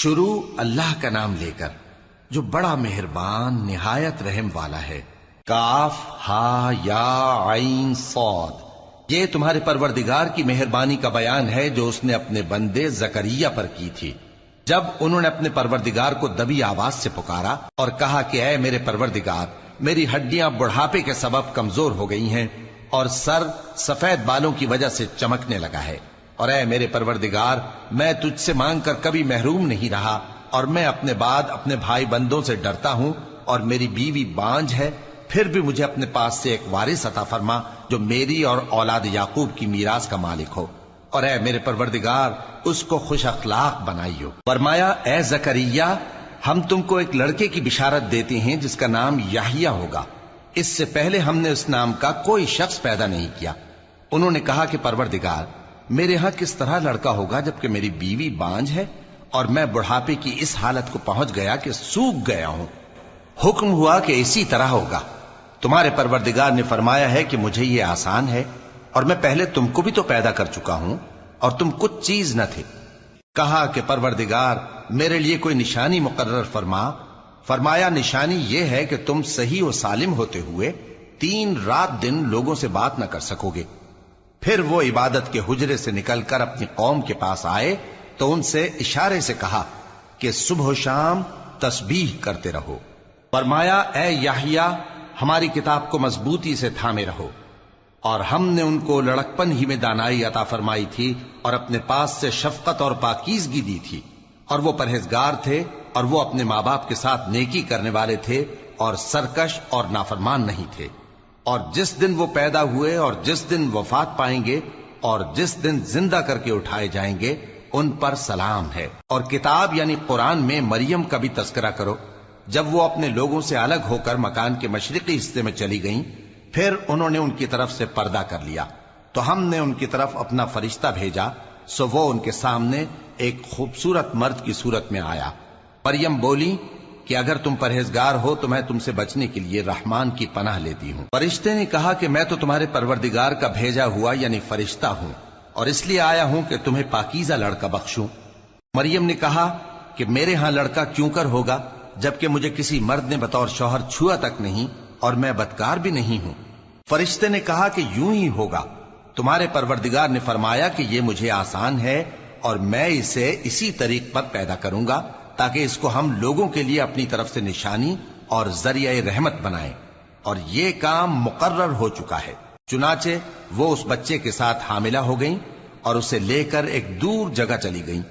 شروع اللہ کا نام لے کر جو بڑا مہربان نہایت رحم والا ہے۔ کاف ہا یا عین صاد، یہ تمہارے پروردگار کی مہربانی کا بیان ہے جو اس نے اپنے بندے زکریا پر کی تھی جب انہوں نے اپنے پروردگار کو دبی آواز سے پکارا اور کہا کہ اے میرے پروردگار، میری ہڈیاں بڑھاپے کے سبب کمزور ہو گئی ہیں اور سر سفید بالوں کی وجہ سے چمکنے لگا ہے، اور اے میرے پروردگار، میں تجھ سے مانگ کر کبھی محروم نہیں رہا، اور میں اپنے بعد اپنے بھائی بندوں سے ڈرتا ہوں، اور میری بیوی بانجھ ہے، پھر بھی مجھے اپنے پاس سے ایک وارث عطا فرما جو میری اور اولاد یعقوب کی میراث کا مالک ہو، اور اے میرے پروردگار اس کو خوش اخلاق بنائیو۔ فرمایا اے زکریا، ہم تم کو ایک لڑکے کی بشارت دیتے ہیں جس کا نام یحییٰ ہوگا، اس سے پہلے ہم نے اس نام کا کوئی شخص پیدا نہیں کیا۔ انہوں نے کہا کہ پروردگار، میرے ہاں کس طرح لڑکا ہوگا جبکہ میری بیوی بانجھ ہے اور میں بڑھاپے کی اس حالت کو پہنچ گیا کہ سوکھ گیا ہوں۔ حکم ہوا کہ اسی طرح ہوگا۔ تمہارے پروردگار نے فرمایا ہے کہ مجھے یہ آسان ہے، اور میں پہلے تم کو بھی تو پیدا کر چکا ہوں اور تم کچھ چیز نہ تھے۔ کہا کہ پروردگار میرے لیے کوئی نشانی مقرر فرما۔ فرمایا نشانی یہ ہے کہ تم صحیح و سالم ہوتے ہوئے 3 رات دن لوگوں سے بات نہ کر سکو گے۔ پھر وہ عبادت کے حجرے سے نکل کر اپنی قوم کے پاس آئے تو ان سے اشارے سے کہا کہ صبح و شام تسبیح کرتے رہو۔ فرمایا اے یحییٰ، ہماری کتاب کو مضبوطی سے تھامے رہو، اور ہم نے ان کو لڑکپن ہی میں دانائی عطا فرمائی تھی اور اپنے پاس سے شفقت اور پاکیزگی دی تھی، اور وہ پرہیزگار تھے اور وہ اپنے ماں باپ کے ساتھ نیکی کرنے والے تھے اور سرکش اور نافرمان نہیں تھے۔ اور جس دن وہ پیدا ہوئے اور جس دن وفات پائیں گے اور جس دن زندہ کر کے اٹھائے جائیں گے ان پر سلام ہے۔ اور کتاب یعنی قرآن میں مریم کا بھی تذکرہ کرو، جب وہ اپنے لوگوں سے الگ ہو کر مکان کے مشرقی حصے میں چلی گئیں، پھر انہوں نے ان کی طرف سے پردہ کر لیا تو ہم نے ان کی طرف اپنا فرشتہ بھیجا، سو وہ ان کے سامنے ایک خوبصورت مرد کی صورت میں آیا۔ مریم بولی کہ اگر تم پرہیزگار ہو تو میں تم سے بچنے کے لیے رحمان کی پناہ لیتی ہوں۔ فرشتے نے کہا کہ میں تو تمہارے پروردگار کا بھیجا ہوا یعنی فرشتہ ہوں، اور اس لیے آیا ہوں کہ تمہیں پاکیزہ لڑکا بخشوں۔ مریم نے کہا کہ میرے ہاں لڑکا کیوں کر ہوگا جبکہ مجھے کسی مرد نے بطور شوہر چھوا تک نہیں اور میں بدکار بھی نہیں ہوں۔ فرشتے نے کہا کہ یوں ہی ہوگا، تمہارے پروردگار نے فرمایا کہ یہ مجھے آسان ہے اور میں اسے اسی طریق پر پیدا کروں گا تاکہ اس کو ہم لوگوں کے لیے اپنی طرف سے نشانی اور ذریعہ رحمت بنائیں، اور یہ کام مقرر ہو چکا ہے۔ چنانچہ وہ اس بچے کے ساتھ حاملہ ہو گئیں اور اسے لے کر ایک دور جگہ چلی گئیں۔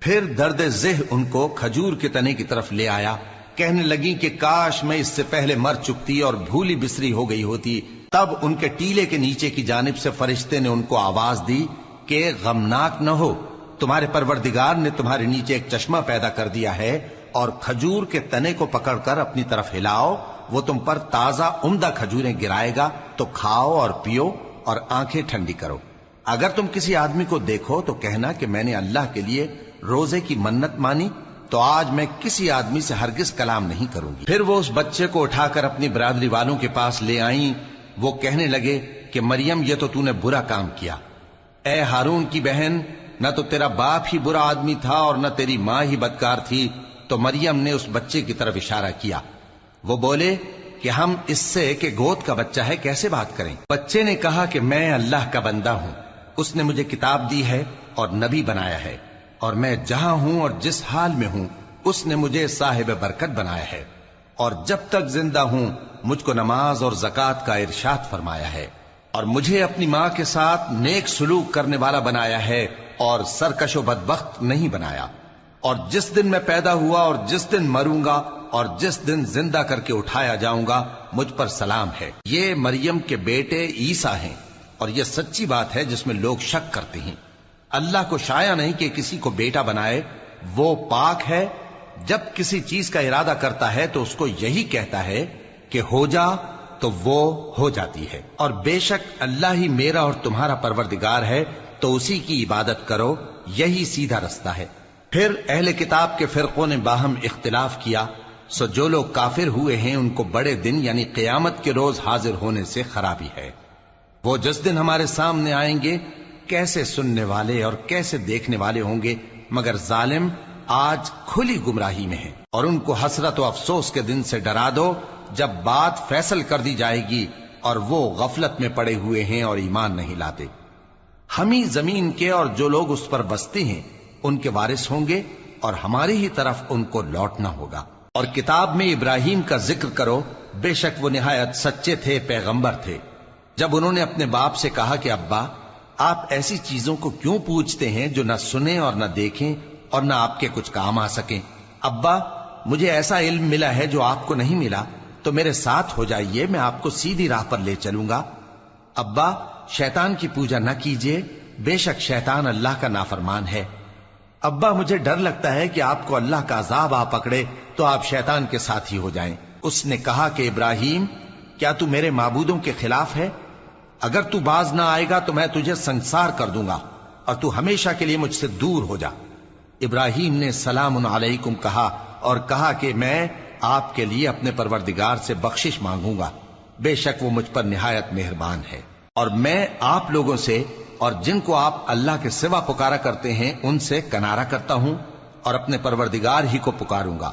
پھر درد ذہ ان کو کھجور کے تنے کی طرف لے آیا، کہنے لگیں کہ کاش میں اس سے پہلے مر چکتی اور بھولی بسری ہو گئی ہوتی۔ تب ان کے ٹیلے کے نیچے کی جانب سے فرشتے نے ان کو آواز دی کہ غمناک نہ ہو، تمہارے پروردگار نے تمہارے نیچے ایک چشمہ پیدا کر دیا ہے، اور کھجور کے تنے کو پکڑ کر اپنی طرف ہلاؤ، وہ تم پر تازہ عمدہ کھجوریں گرائے گا، تو کھاؤ اور پیو اور آنکھیں ٹھنڈی کرو۔ اگر تم کسی آدمی کو دیکھو تو کہنا کہ میں نے اللہ کے لیے روزے کی منت مانی، تو آج میں کسی آدمی سے ہرگز کلام نہیں کروں گی۔ پھر وہ اس بچے کو اٹھا کر اپنی برادری والوں کے پاس لے آئیں۔ وہ کہنے لگے کہ مریم یہ تو نے برا کام کیا، اے ہارون کی بہن، نہ تو تیرا باپ ہی برا آدمی تھا اور نہ تیری ماں ہی بدکار تھی۔ تو مریم نے اس بچے کی طرف اشارہ کیا۔ وہ بولے کہ ہم اس سے کہ گود کا بچہ ہے کیسے بات کریں؟ بچے نے کہا کہ میں اللہ کا بندہ ہوں، اس نے مجھے کتاب دی ہے اور نبی بنایا ہے، اور میں جہاں ہوں اور جس حال میں ہوں اس نے مجھے صاحب برکت بنایا ہے، اور جب تک زندہ ہوں مجھ کو نماز اور زکوٰۃ کا ارشاد فرمایا ہے، اور مجھے اپنی ماں کے ساتھ نیک سلوک کرنے والا بنایا ہے اور سرکش و بدبخت نہیں بنایا، اور جس دن میں پیدا ہوا اور جس دن مروں گا اور جس دن زندہ کر کے اٹھایا جاؤں گا مجھ پر سلام ہے۔ یہ مریم کے بیٹے عیسیٰ ہیں، اور یہ سچی بات ہے جس میں لوگ شک کرتے ہیں۔ اللہ کو شایع نہیں کہ کسی کو بیٹا بنائے، وہ پاک ہے، جب کسی چیز کا ارادہ کرتا ہے تو اس کو یہی کہتا ہے کہ ہو جا تو وہ ہو جاتی ہے، اور بے شک اللہ ہی میرا اور تمہارا پروردگار ہے، تو اسی کی عبادت کرو، یہی سیدھا رستہ ہے۔ پھر اہل کتاب کے فرقوں نے باہم اختلاف کیا، سو جو لوگ کافر ہوئے ہیں ان کو بڑے دن یعنی قیامت کے روز حاضر ہونے سے خرابی ہے۔ وہ جس دن ہمارے سامنے آئیں گے کیسے سننے والے اور کیسے دیکھنے والے ہوں گے، مگر ظالم آج کھلی گمراہی میں ہیں، اور ان کو حسرت و افسوس کے دن سے ڈرا دو جب بات فیصل کر دی جائے گی اور وہ غفلت میں پڑے ہوئے ہیں اور ایمان نہیں لاتے۔ ہم ہی زمین کے اور جو لوگ اس پر بستے ہیں ان کے وارث ہوں گے، اور ہماری ہی طرف ان کو لوٹنا ہوگا۔ اور کتاب میں ابراہیم کا ذکر کرو، بے شک وہ نہایت سچے تھے، پیغمبر تھے۔ جب انہوں نے اپنے باپ سے کہا کہ ابا، آپ ایسی چیزوں کو کیوں پوچھتے ہیں جو نہ سنیں اور نہ دیکھیں اور نہ آپ کے کچھ کام آ سکیں؟ ابا، مجھے ایسا علم ملا ہے جو آپ کو نہیں ملا، تو میرے ساتھ ہو جائیے، میں آپ کو سیدھی راہ پر لے چلوں گا۔ ابا، شیطان کی پوجا نہ کیجیے، بے شک شیطان اللہ کا نافرمان ہے۔ ابا، مجھے ڈر لگتا ہے کہ آپ کو اللہ کا عذاب آ پکڑے تو آپ شیطان کے ساتھی ہو جائیں۔ اس نے کہا کہ ابراہیم، کیا تو میرے معبودوں کے خلاف ہے؟ اگر تو باز نہ آئے گا تو میں تجھے سنسار کر دوں گا اور تو ہمیشہ کے لیے مجھ سے دور ہو جا۔ ابراہیم نے سلام علیکم کہا اور کہا کہ میں آپ کے لیے اپنے پروردگار سے بخشش مانگوں گا، بے شک وہ مجھ پر نہایت مہربان ہے۔ اور میں آپ لوگوں سے اور جن کو آپ اللہ کے سوا پکارا کرتے ہیں ان سے کنارہ کرتا ہوں اور اپنے پروردگار ہی کو پکاروں گا۔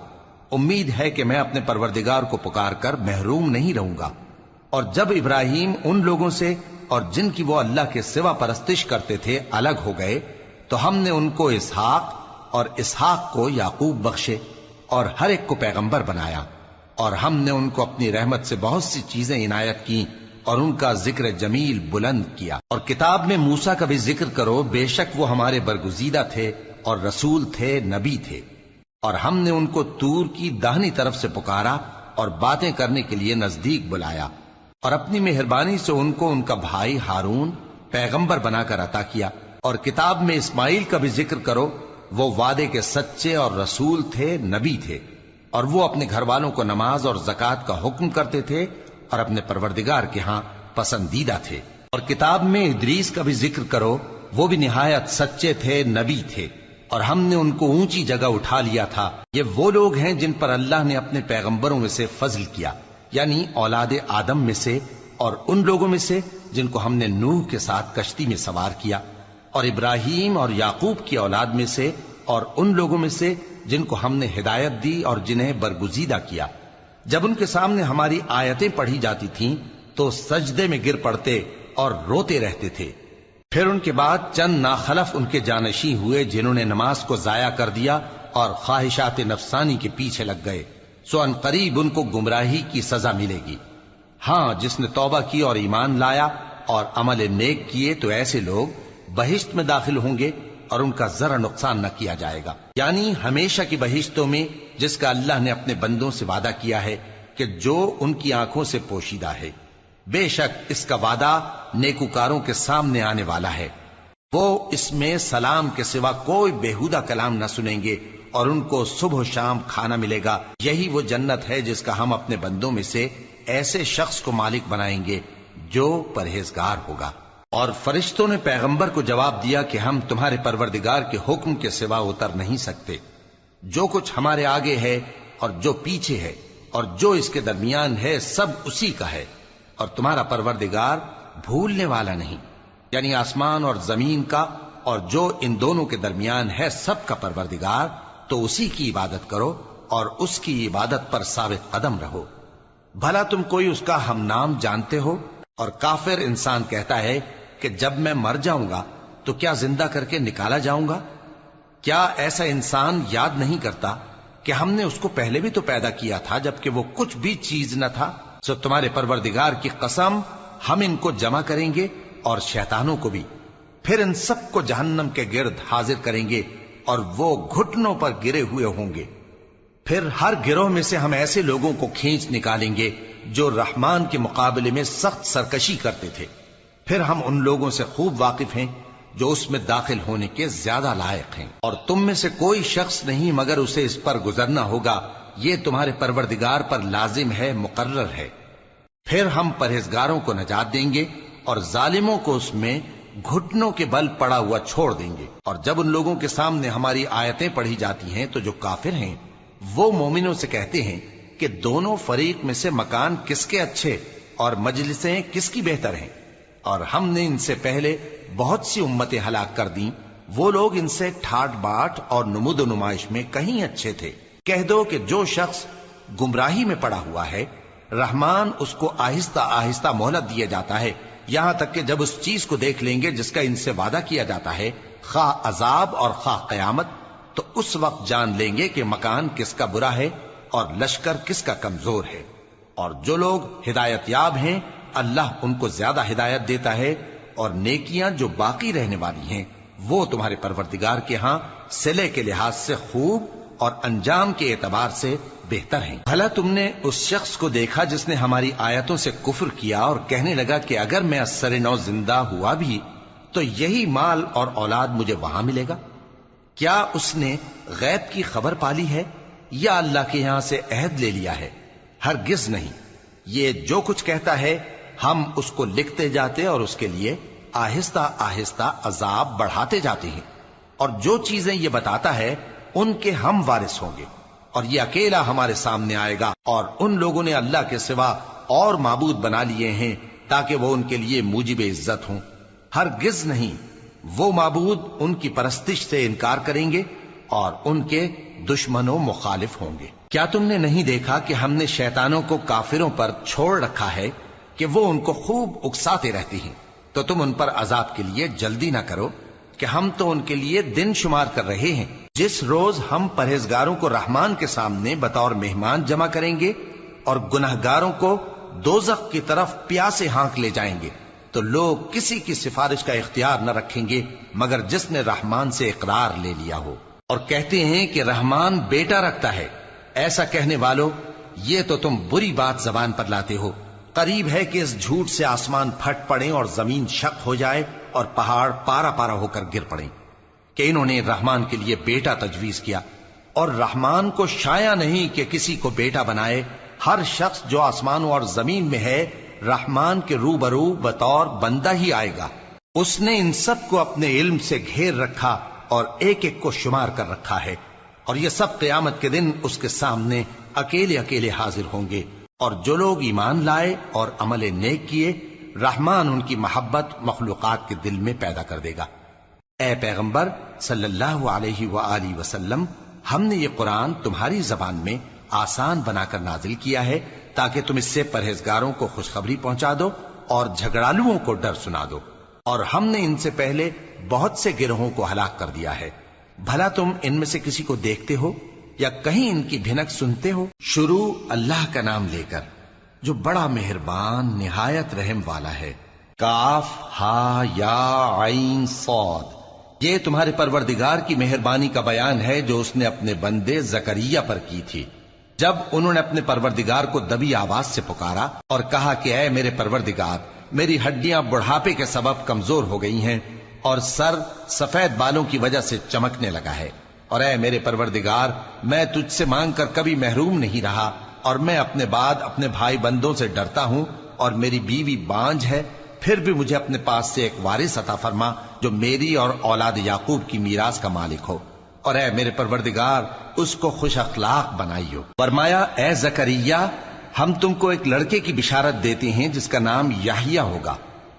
امید ہے کہ میں اپنے پروردگار کو پکار کر محروم نہیں رہوں گا۔ اور جب ابراہیم ان لوگوں سے اور جن کی وہ اللہ کے سوا پرستش کرتے تھے الگ ہو گئے تو ہم نے ان کو اسحاق اور اسحاق کو یعقوب بخشے اور ہر ایک کو پیغمبر بنایا، اور ہم نے ان کو اپنی رحمت سے بہت سی چیزیں عنایت کی اور ان کا ذکر جمیل بلند کیا۔ اور کتاب میں موسیٰ کا بھی ذکر کرو، بے شک وہ ہمارے برگزیدہ تھے اور رسول تھے، نبی تھے، اور ہم نے ان کو طور کی داہنی طرف سے پکارا اور باتیں کرنے کے لیے نزدیک بلایا، اور اپنی مہربانی سے ان کو ان کا بھائی ہارون پیغمبر بنا کر عطا کیا۔ اور کتاب میں اسماعیل کا بھی ذکر کرو، وہ وعدے کے سچے اور رسول تھے، نبی تھے، اور وہ اپنے گھر والوں کو نماز اور زکوٰۃ کا حکم کرتے تھے اور اپنے پروردگار کے ہاں پسندیدہ تھے۔ اور کتاب میں ادریس کا بھی ذکر کرو، وہ بھی نہایت سچے تھے، نبی تھے، اور ہم نے ان کو اونچی جگہ اٹھا لیا تھا۔ یہ وہ لوگ ہیں جن پر اللہ نے اپنے پیغمبروں میں سے فضل کیا، یعنی اولاد آدم میں سے، اور ان لوگوں میں سے جن کو ہم نے نوح کے ساتھ کشتی میں سوار کیا، اور ابراہیم اور یعقوب کی اولاد میں سے، اور ان لوگوں میں سے جن کو ہم نے ہدایت دی اور جنہیں برگزیدہ کیا۔ جب ان کے سامنے ہماری آیتیں پڑھی جاتی تھیں تو سجدے میں گر پڑتے اور روتے رہتے تھے۔ پھر ان کے بعد چند ناخلف ان کے جانشیں ہوئے جنہوں نے نماز کو ضائع کر دیا اور خواہشات نفسانی کے پیچھے لگ گئے، سو ان قریب ان کو گمراہی کی سزا ملے گی۔ ہاں، جس نے توبہ کی اور ایمان لایا اور عمل نیک کیے تو ایسے لوگ بہشت میں داخل ہوں گے اور ان کا ذرا نقصان نہ کیا جائے گا، یعنی ہمیشہ کی بہشتوں میں، جس کا اللہ نے اپنے بندوں سے وعدہ کیا ہے کہ جو ان کی آنکھوں سے پوشیدہ ہے۔ بے شک اس کا وعدہ نیکوکاروں کے سامنے آنے والا ہے، وہ اس میں سلام کے سوا کوئی بیہودہ کلام نہ سنیں گے اور ان کو صبح و شام کھانا ملے گا۔ یہی وہ جنت ہے جس کا ہم اپنے بندوں میں سے ایسے شخص کو مالک بنائیں گے جو پرہیزگار ہوگا۔ اور فرشتوں نے پیغمبر کو جواب دیا کہ ہم تمہارے پروردگار کے حکم کے سوا اتر نہیں سکتے، جو کچھ ہمارے آگے ہے اور جو پیچھے ہے اور جو اس کے درمیان ہے سب اسی کا ہے، اور تمہارا پروردگار بھولنے والا نہیں، یعنی آسمان اور زمین کا اور جو ان دونوں کے درمیان ہے سب کا پروردگار، تو اسی کی عبادت کرو اور اس کی عبادت پر ثابت قدم رہو۔ بھلا تم کوئی اس کا ہم نام جانتے ہو؟ اور کافر انسان کہتا ہے کہ جب میں مر جاؤں گا تو کیا زندہ کر کے نکالا جاؤں گا؟ کیا ایسا انسان یاد نہیں کرتا کہ ہم نے اس کو پہلے بھی تو پیدا کیا تھا جبکہ وہ کچھ بھی چیز نہ تھا؟ سو تمہارے پروردگار کی قسم، ہم ان کو جمع کریں گے اور شیطانوں کو بھی، پھر ان سب کو جہنم کے گرد حاضر کریں گے اور وہ گھٹنوں پر گرے ہوئے ہوں گے۔ پھر ہر گروہ میں سے ہم ایسے لوگوں کو کھینچ نکالیں گے جو رحمان کے مقابلے میں سخت سرکشی کرتے تھے، پھر ہم ان لوگوں سے خوب واقف ہیں جو اس میں داخل ہونے کے زیادہ لائق ہیں، اور تم میں سے کوئی شخص نہیں مگر اسے اس پر گزرنا ہوگا، یہ تمہارے پروردگار پر لازم ہے، مقرر ہے۔ پھر ہم پرہیزگاروں کو نجات دیں گے اور ظالموں کو اس میں گھٹنوں کے بل پڑا ہوا چھوڑ دیں گے۔ اور جب ان لوگوں کے سامنے ہماری آیتیں پڑھی جاتی ہیں تو جو کافر ہیں وہ مومنوں سے کہتے ہیں کہ دونوں فریق میں سے مکان کس کے اچھے اور مجلسیں کس کی بہتر ہیں، اور ہم نے ان سے پہلے بہت سی امتیں ہلاک کر دیں وہ لوگ ان سے ٹھاٹ باٹ اور نمود و نمائش میں کہیں اچھے تھے۔ کہہ دو کہ جو شخص گمراہی میں پڑا ہوا ہے، رحمان اس کو آہستہ آہستہ مہلت دیا جاتا ہے، یہاں تک کہ جب اس چیز کو دیکھ لیں گے جس کا ان سے وعدہ کیا جاتا ہے، خواہ عذاب اور خواہ قیامت، تو اس وقت جان لیں گے کہ مکان کس کا برا ہے اور لشکر کس کا کمزور ہے۔ اور جو لوگ ہدایت یاب ہیں، اللہ ان کو زیادہ ہدایت دیتا ہے، اور نیکیاں جو باقی رہنے والی ہیں وہ تمہارے پروردگار کے ہاں صلے کے لحاظ سے خوب اور انجام کے اعتبار سے بہتر ہیں۔ بھلا تم نے اس شخص کو دیکھا جس نے ہماری آیتوں سے کفر کیا اور کہنے لگا کہ اگر میں اثر نو زندہ ہوا بھی تو یہی مال اور اولاد مجھے وہاں ملے گا؟ کیا اس نے غیب کی خبر پالی ہے یا اللہ کے یہاں سے عہد لے لیا ہے؟ ہرگز نہیں۔ یہ جو کچھ کہتا ہے ہم اس کو لکھتے جاتے اور اس کے لیے آہستہ آہستہ عذاب بڑھاتے جاتے ہیں، اور جو چیزیں یہ بتاتا ہے ان کے ہم وارث ہوں گے، اور یہ اکیلا ہمارے سامنے آئے گا، اور ان لوگوں نے اللہ کے سوا اور معبود بنا لیے ہیں تاکہ وہ ان کے لیے موجب عزت ہوں۔ ہرگز نہیں، وہ معبود ان کی پرستش سے انکار کریں گے اور ان کے دشمن و مخالف ہوں گے۔ کیا تم نے نہیں دیکھا کہ ہم نے شیطانوں کو کافروں پر چھوڑ رکھا ہے کہ وہ ان کو خوب اکساتے رہتی ہیں؟ تو تم ان پر عذاب کے لیے جلدی نہ کرو کہ ہم تو ان کے لیے دن شمار کر رہے ہیں۔ جس روز ہم پرہیزگاروں کو رحمان کے سامنے بطور مہمان جمع کریں گے اور گناہگاروں کو دوزخ کی طرف پیاسے ہانک لے جائیں گے، تو لوگ کسی کی سفارش کا اختیار نہ رکھیں گے مگر جس نے رحمان سے اقرار لے لیا ہو، اور کہتے ہیں کہ رحمان بیٹا رکھتا ہے۔ ایسا کہنے والوں، یہ تو تم بری بات زبان پر لاتے ہو۔ قریب ہے کہ اس جھوٹ سے آسمان پھٹ پڑیں اور زمین شق ہو جائے اور پہاڑ پارا پارا ہو کر گر پڑیں کہ انہوں نے رحمان کے لیے بیٹا تجویز کیا، اور رحمان کو شایع نہیں کہ کسی کو بیٹا بنائے۔ ہر شخص جو آسمانوں اور زمین میں ہے رحمان کے روبرو بطور بندہ ہی آئے گا۔ اس نے ان سب کو اپنے علم سے گھیر رکھا اور ایک ایک کو شمار کر رکھا ہے، اور یہ سب قیامت کے دن اس کے سامنے اکیلے اکیلے حاضر ہوں گے۔ اور جو لوگ ایمان لائے اور عمل نیک کیے، رحمان ان کی محبت مخلوقات کے دل میں پیدا کر دے گا۔ اے پیغمبر صلی اللہ علیہ وآلہ وسلم، ہم نے یہ قرآن تمہاری زبان میں آسان بنا کر نازل کیا ہے تاکہ تم اس سے پرہیزگاروں کو خوشخبری پہنچا دو اور جھگڑالوؤں کو ڈر سنا دو، اور ہم نے ان سے پہلے بہت سے گروہوں کو ہلاک کر دیا ہے۔ بھلا تم ان میں سے کسی کو دیکھتے ہو یا کہیں ان کی بھنک سنتے ہو؟ شروع اللہ کا نام لے کر جو بڑا مہربان نہایت رحم والا ہے۔ کاف ہا یا عین صاد، یہ تمہارے پروردگار کی مہربانی کا بیان ہے جو اس نے اپنے بندے زکریا پر کی تھی، جب انہوں نے اپنے پروردگار کو دبی آواز سے پکارا اور کہا کہ اے میرے پروردگار، میری ہڈیاں بڑھاپے کے سبب کمزور ہو گئی ہیں اور سر سفید بالوں کی وجہ سے چمکنے لگا ہے، اور اے میرے پروردگار، میں تجھ سے مانگ کر کبھی محروم نہیں رہا، اور میں اپنے بعد اپنے بھائی بندوں سے ڈرتا ہوں، اور میری بیوی بانجھ ہے، پھر بھی مجھے اپنے پاس سے ایک وارث عطا فرما جو میری اور اولاد یعقوب کی میراث کا مالک ہو، اور اے میرے پروردگار اس کو خوش اخلاق بنائیو۔ فرمایا اے زکریا، ہم تم کو ایک لڑکے کی بشارت دیتے ہیں جس کا نام یحییٰ ہوگا۔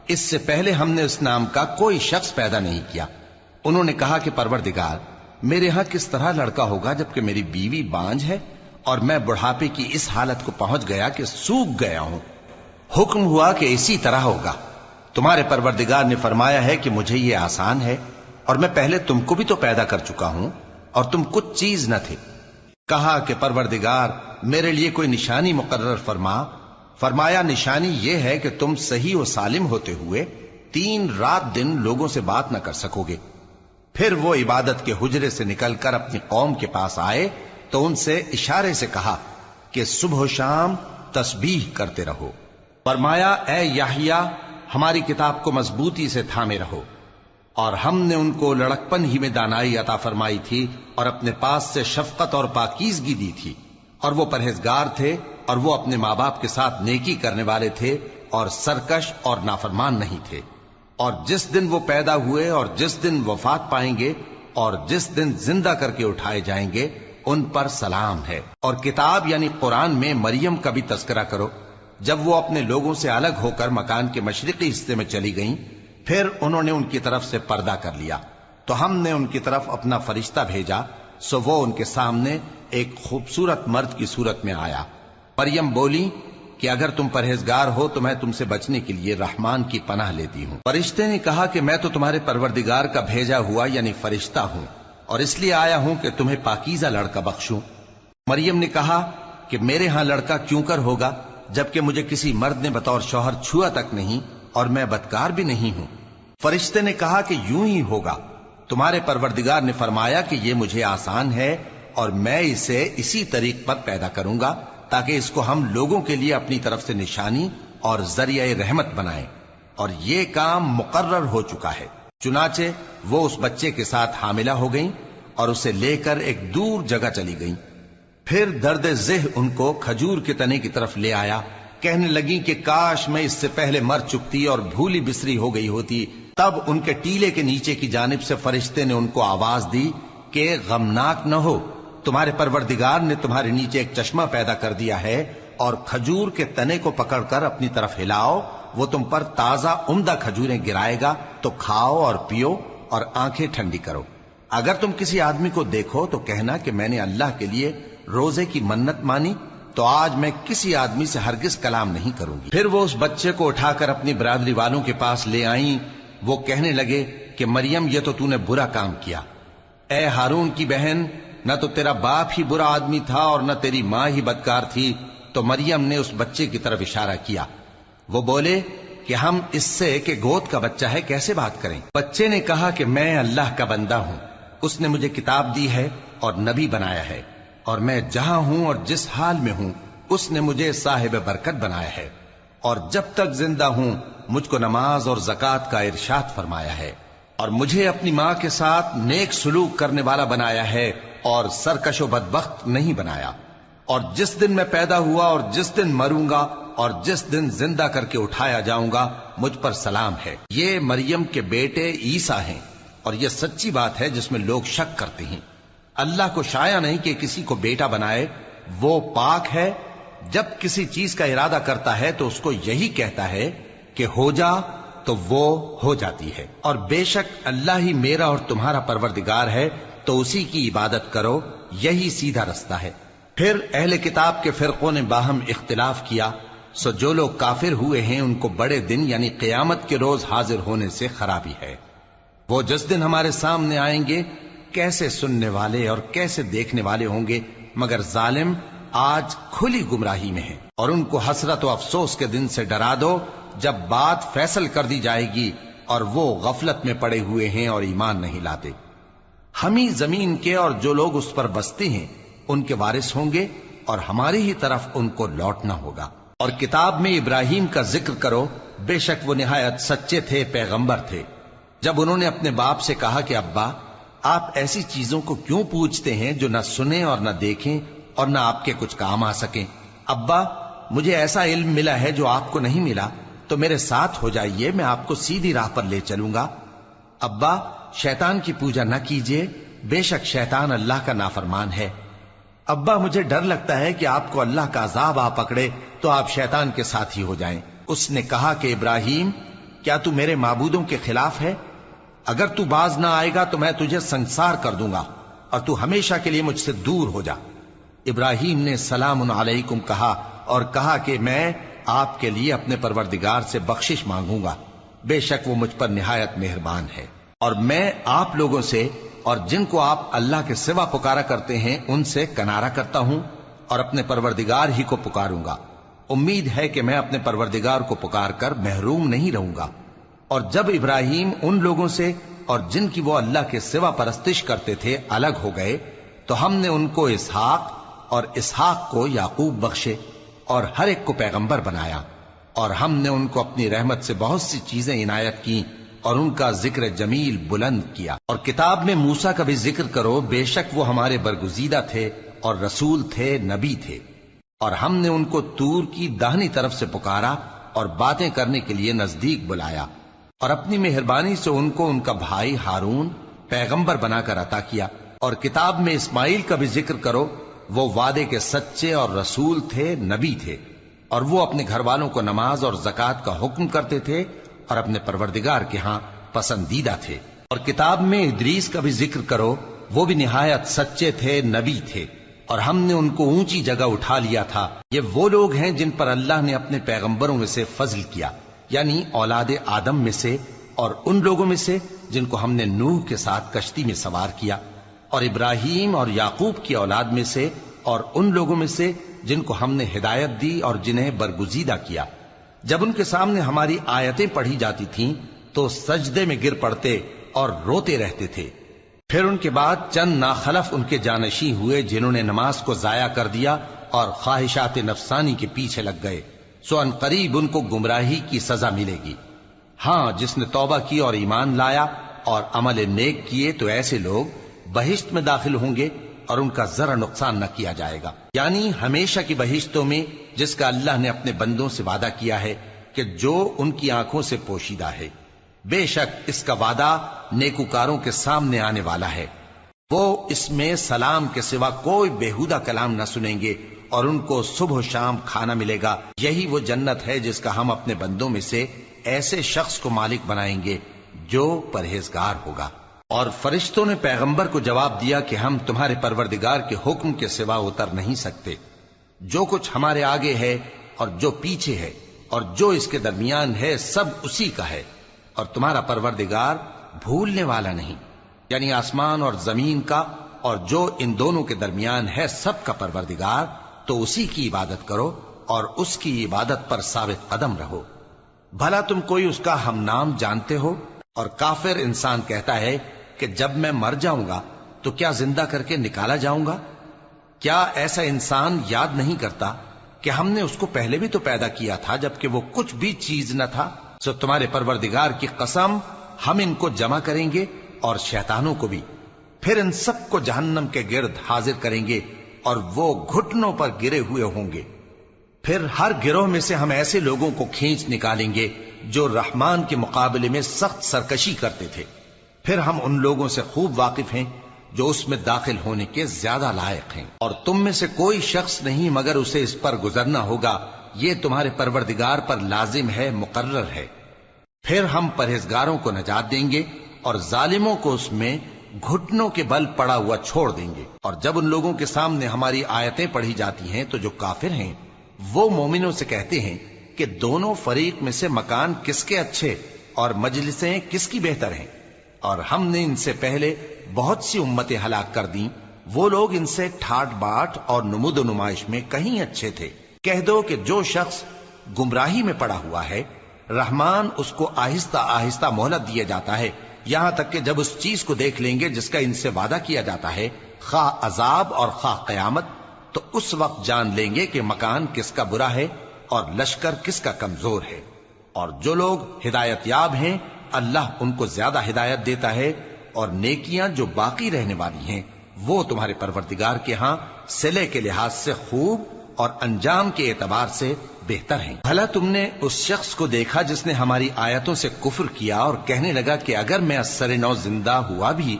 اس سے پہلے ہم نے اس نام کا کوئی شخص پیدا نہیں کیا۔ انہوں نے کہا کہ پروردگار، میرے ہاں کس طرح لڑکا ہوگا جبکہ میری بیوی بانجھ ہے اور میں بڑھاپے کی اس حالت کو پہنچ گیا کہ سوکھ گیا ہوں؟ حکم ہوا کہ اسی طرح ہوگا۔ تمہارے پروردگار نے فرمایا ہے کہ مجھے یہ آسان ہے، اور میں پہلے تم کو بھی تو پیدا کر چکا ہوں اور تم کچھ چیز نہ تھے۔ کہا کہ پروردگار میرے لیے کوئی نشانی مقرر فرما۔ فرمایا نشانی یہ ہے کہ تم صحیح و سالم ہوتے ہوئے 3 رات دن لوگوں سے بات نہ کر سکو گے۔ پھر وہ عبادت کے حجرے سے نکل کر اپنی قوم کے پاس آئے تو ان سے اشارے سے کہا کہ صبح و شام تسبیح کرتے رہو۔ فرمایا اے یحییٰ، ہماری کتاب کو مضبوطی سے تھامے رہو، اور ہم نے ان کو لڑکپن ہی میں دانائی عطا فرمائی تھی اور اپنے پاس سے شفقت اور پاکیزگی دی تھی، اور وہ پرہیزگار تھے اور وہ اپنے ماں باپ کے ساتھ نیکی کرنے والے تھے اور سرکش اور نافرمان نہیں تھے۔ اور جس دن وہ پیدا ہوئے اور جس دن وفات پائیں گے اور جس دن زندہ کر کے اٹھائے جائیں گے ان پر سلام ہے۔ اور کتاب یعنی قرآن میں مریم کا بھی تذکرہ کرو، جب وہ اپنے لوگوں سے الگ ہو کر مکان کے مشرقی حصے میں چلی گئیں، پھر انہوں نے ان کی طرف سے پردہ کر لیا، تو ہم نے ان کی طرف اپنا فرشتہ بھیجا، سو وہ ان کے سامنے ایک خوبصورت مرد کی صورت میں آیا۔ مریم بولی کہ اگر تم پرہیزگار ہو تو میں تم سے بچنے کے لیے رحمان کی پناہ لیتی ہوں۔ فرشتے نے کہا کہ میں تو تمہارے پروردگار کا بھیجا ہوا یعنی فرشتہ ہوں، اور اس لیے آیا ہوں کہ تمہیں پاکیزہ لڑکا بخشوں۔ مریم نے کہا کہ میرے ہاں لڑکا کیوں کر ہوگا، جبکہ مجھے کسی مرد نے بطور شوہر چھوا تک نہیں، اور میں بدکار بھی نہیں ہوں۔ فرشتے نے کہا کہ یوں ہی ہوگا، تمہارے پروردگار نے فرمایا کہ یہ مجھے آسان ہے، اور میں اسے اسی طریق پر پیدا کروں گا تاکہ اس کو ہم لوگوں کے لیے اپنی طرف سے نشانی اور ذریعہ رحمت بنائیں، اور یہ کام مقرر ہو چکا ہے۔ چنانچہ وہ اس بچے کے ساتھ حاملہ ہو گئیں اور اسے لے کر ایک دور جگہ چلی گئیں۔ پھر درد ذہ ان کو کھجور کے تنے کی طرف لے آیا، کہنے لگیں کہ کاش میں اس سے پہلے مر چکتی اور بھولی بسری ہو گئی ہوتی۔ تب ان کے ٹیلے کے نیچے کی جانب سے فرشتے نے ان کو آواز دی کہ غمناک نہ ہو، تمہارے پروردگار نے تمہارے نیچے ایک چشمہ پیدا کر دیا ہے، اور کھجور کے تنے کو پکڑ کر اپنی طرف ہلاؤ، وہ تم پر تازہ عمدہ کھجوریں گرائے گا، تو کھاؤ اور پیو اور آنکھیں ٹھنڈی کرو۔ اگر تم کسی آدمی کو دیکھو تو کہنا کہ میں نے اللہ کے لیے روزے کی منت مانی، تو آج میں کسی آدمی سے ہرگز کلام نہیں کروں گی۔ پھر وہ اس بچے کو اٹھا کر اپنی برادری والوں کے پاس لے آئیں۔ وہ کہنے لگے کہ مریم یہ تو نے برا کام کیا، اے ہارون کی بہن، نہ تو تیرا باپ ہی برا آدمی تھا اور نہ تیری ماں ہی بدکار تھی۔ تو مریم نے اس بچے کی طرف اشارہ کیا۔ وہ بولے کہ ہم اس سے کہ گود کا بچہ ہے کیسے بات کریں؟ بچے نے کہا کہ میں اللہ کا بندہ ہوں، اس نے مجھے کتاب دی ہے اور نبی بنایا ہے، اور میں جہاں ہوں اور جس حال میں ہوں اس نے مجھے صاحب برکت بنایا ہے، اور جب تک زندہ ہوں مجھ کو نماز اور زکوٰۃ کا ارشاد فرمایا ہے، اور مجھے اپنی ماں کے ساتھ نیک سلوک کرنے والا بنایا ہے اور سرکش و بدبخت نہیں بنایا، اور جس دن میں پیدا ہوا اور جس دن مروں گا اور جس دن زندہ کر کے اٹھایا جاؤں گا مجھ پر سلام ہے۔ یہ مریم کے بیٹے عیسیٰ ہیں، اور یہ سچی بات ہے جس میں لوگ شک کرتے ہیں۔ اللہ کو شایع نہیں کہ کسی کو بیٹا بنائے، وہ پاک ہے، جب کسی چیز کا ارادہ کرتا ہے تو اس کو یہی کہتا ہے کہ ہو جا، تو وہ ہو جاتی ہے۔ اور بے شک اللہ ہی میرا اور تمہارا پروردگار ہے، تو اسی کی عبادت کرو، یہی سیدھا رستہ ہے۔ پھر اہل کتاب کے فرقوں نے باہم اختلاف کیا، سو جو لوگ کافر ہوئے ہیں ان کو بڑے دن یعنی قیامت کے روز حاضر ہونے سے خرابی ہے۔ وہ جس دن ہمارے سامنے آئیں گے کیسے سننے والے اور کیسے دیکھنے والے ہوں گے، مگر ظالم آج کھلی گمراہی میں ہے۔ اور ان کو حسرت و افسوس کے دن سے ڈرا دو جب بات فیصل کر دی جائے گی اور وہ غفلت میں پڑے ہوئے ہیں اور ایمان نہیں لاتے۔ ہم ہی زمین کے اور جو لوگ اس پر بستے ہیں ان کے وارث ہوں گے، اور ہماری ہی طرف ان کو لوٹنا ہوگا۔ اور کتاب میں ابراہیم کا ذکر کرو، بے شک وہ نہایت سچے تھے، پیغمبر تھے۔ جب انہوں نے اپنے باپ سے کہا کہ ابا، آپ ایسی چیزوں کو کیوں پوچھتے ہیں جو نہ سنیں اور نہ دیکھیں اور نہ آپ کے کچھ کام آ سکیں؟ ابا، مجھے ایسا علم ملا ہے جو آپ کو نہیں ملا، تو میرے ساتھ ہو جائیے، میں آپ کو سیدھی راہ پر لے چلوں گا۔ ابا، شیطان کی پوجا نہ کیجیے، بے شک شیطان اللہ کا نافرمان ہے۔ ابا، مجھے ڈر لگتا ہے کہ آپ کو اللہ کا عذاب آ پکڑے تو آپ شیطان کے ساتھی ہو جائیں۔ اس نے کہا کہ ابراہیم، کیا تو میرے معبودوں کے خلاف ہے؟ اگر تو باز نہ آئے گا تو میں تجھے سنسار کر دوں گا، اور تو ہمیشہ کے لیے مجھ سے دور ہو جا۔ ابراہیم نے سلام علیکم کہا اور کہا کہ میں آپ کے لیے اپنے پروردگار سے بخشش مانگوں گا، بے شک وہ مجھ پر نہایت مہربان ہے۔ اور میں آپ لوگوں سے اور جن کو آپ اللہ کے سوا پکارا کرتے ہیں ان سے کنارہ کرتا ہوں، اور اپنے پروردگار ہی کو پکاروں گا۔ امید ہے کہ میں اپنے پروردگار کو پکار کر محروم نہیں رہوں گا۔ اور جب ابراہیم ان لوگوں سے اور جن کی وہ اللہ کے سوا پرستش کرتے تھے الگ ہو گئے، تو ہم نے ان کو اسحاق اور اسحاق کو یعقوب بخشے، اور ہر ایک کو پیغمبر بنایا، اور ہم نے ان کو اپنی رحمت سے بہت سی چیزیں عنایت کی، اور ان کا ذکر جمیل بلند کیا۔ اور کتاب میں موسیٰ کا بھی ذکر کرو، بے شک وہ ہمارے برگزیدہ تھے اور رسول تھے، نبی تھے، اور ہم نے ان کو طور کی داہنی طرف سے پکارا اور باتیں کرنے کے لیے نزدیک بلایا، اور اپنی مہربانی سے ان کو ان کا بھائی ہارون پیغمبر بنا کر عطا کیا۔ اور کتاب میں اسماعیل کا بھی ذکر کرو، وہ وعدے کے سچے اور رسول تھے، نبی تھے، اور وہ اپنے گھر والوں کو نماز اور زکوٰۃ کا حکم کرتے تھے اور اپنے پروردگار کے ہاں پسندیدہ تھے۔ اور کتاب میں ادریس کا بھی ذکر کرو، وہ بھی نہایت سچے تھے، نبی تھے، اور ہم نے ان کو اونچی جگہ اٹھا لیا تھا۔ یہ وہ لوگ ہیں جن پر اللہ نے اپنے پیغمبروں میں سے فضل کیا، یعنی اولاد آدم میں سے، اور ان لوگوں میں سے جن کو ہم نے نوح کے ساتھ کشتی میں سوار کیا، اور ابراہیم اور یعقوب کی اولاد میں سے، اور ان لوگوں میں سے جن کو ہم نے ہدایت دی اور جنہیں برگزیدہ کیا۔ جب ان کے سامنے ہماری آیتیں پڑھی جاتی تھیں تو سجدے میں گر پڑتے اور روتے رہتے تھے۔ پھر ان کے بعد چند ناخلف ان کے جانشین ہوئے جنہوں نے نماز کو ضائع کر دیا اور خواہشات نفسانی کے پیچھے لگ گئے، سو ان قریب ان کو گمراہی کی سزا ملے گی۔ ہاں، جس نے توبہ کی اور ایمان لایا اور عمل نیک کیے تو ایسے لوگ بہشت میں داخل ہوں گے اور ان کا ذرا نقصان نہ کیا جائے گا، یعنی ہمیشہ کی بہشتوں میں جس کا اللہ نے اپنے بندوں سے وعدہ کیا ہے کہ جو ان کی آنکھوں سے پوشیدہ ہے۔ بے شک اس کا وعدہ نیکوکاروں کے سامنے آنے والا ہے، وہ اس میں سلام کے سوا کوئی بیہودہ کلام نہ سنیں گے اور ان کو صبح و شام کھانا ملے گا۔ یہی وہ جنت ہے جس کا ہم اپنے بندوں میں سے ایسے شخص کو مالک بنائیں گے جو پرہیزگار ہوگا۔ اور فرشتوں نے پیغمبر کو جواب دیا کہ ہم تمہارے پروردگار کے حکم کے سوا اتر نہیں سکتے۔ جو کچھ ہمارے آگے ہے اور جو پیچھے ہے اور جو اس کے درمیان ہے سب اسی کا ہے، اور تمہارا پروردگار بھولنے والا نہیں، یعنی آسمان اور زمین کا اور جو ان دونوں کے درمیان ہے سب کا پروردگار، تو اسی کی عبادت کرو اور اس کی عبادت پر ثابت قدم رہو۔ بھلا تم کوئی اس کا ہم نام جانتے ہو؟ اور کافر انسان کہتا ہے کہ جب میں مر جاؤں گا تو کیا زندہ کر کے نکالا جاؤں گا؟ کیا ایسا انسان یاد نہیں کرتا کہ ہم نے اس کو پہلے بھی تو پیدا کیا تھا جبکہ وہ کچھ بھی چیز نہ تھا؟ سو تمہارے پروردگار کی قسم، ہم ان کو جمع کریں گے اور شیطانوں کو بھی، پھر ان سب کو جہنم کے گرد حاضر کریں گے اور وہ گھٹنوں پر گرے ہوئے ہوں گے۔ پھر ہر گروہ میں سے ہم ایسے لوگوں کو کھینچ نکالیں گے جو رحمان کے مقابلے میں سخت سرکشی کرتے تھے۔ پھر ہم ان لوگوں سے خوب واقف ہیں جو اس میں داخل ہونے کے زیادہ لائق ہیں، اور تم میں سے کوئی شخص نہیں مگر اسے اس پر گزرنا ہوگا، یہ تمہارے پروردگار پر لازم ہے، مقرر ہے۔ پھر ہم پرہیزگاروں کو نجات دیں گے اور ظالموں کو اس میں گھٹنوں کے بل پڑا ہوا چھوڑ دیں گے۔ اور جب ان لوگوں کے سامنے ہماری آیتیں پڑھی جاتی ہیں تو جو کافر ہیں وہ مومنوں سے کہتے ہیں کہ دونوں فریق میں سے مکان کس کے اچھے اور مجلسیں کس کی بہتر ہیں، اور ہم نے ان سے پہلے بہت سی امتیں ہلاک کر دیں، وہ لوگ ان سے ٹھاٹ باٹ اور نمود و نمائش میں کہیں اچھے تھے۔ کہہ دو کہ جو شخص گمراہی میں پڑا ہوا ہے، رحمان اس کو آہستہ آہستہ مہلت دیا جاتا ہے، یہاں تک کہ جب اس چیز کو دیکھ لیں گے جس کا ان سے وعدہ کیا جاتا ہے، خواہ عذاب اور خواہ قیامت، تو اس وقت جان لیں گے کہ مکان کس کا برا ہے اور لشکر کس کا کمزور ہے۔ اور جو لوگ ہدایت یاب ہیں اللہ ان کو زیادہ ہدایت دیتا ہے، اور نیکیاں جو باقی رہنے والی ہیں وہ تمہارے پروردگار کے ہاں صلے کے لحاظ سے خوب اور انجام کے اعتبار سے بہتر ہیں۔ بھلا تم نے اس شخص کو دیکھا جس نے ہماری آیتوں سے کفر کیا اور کہنے لگا کہ اگر میں ازسر نو زندہ ہوا بھی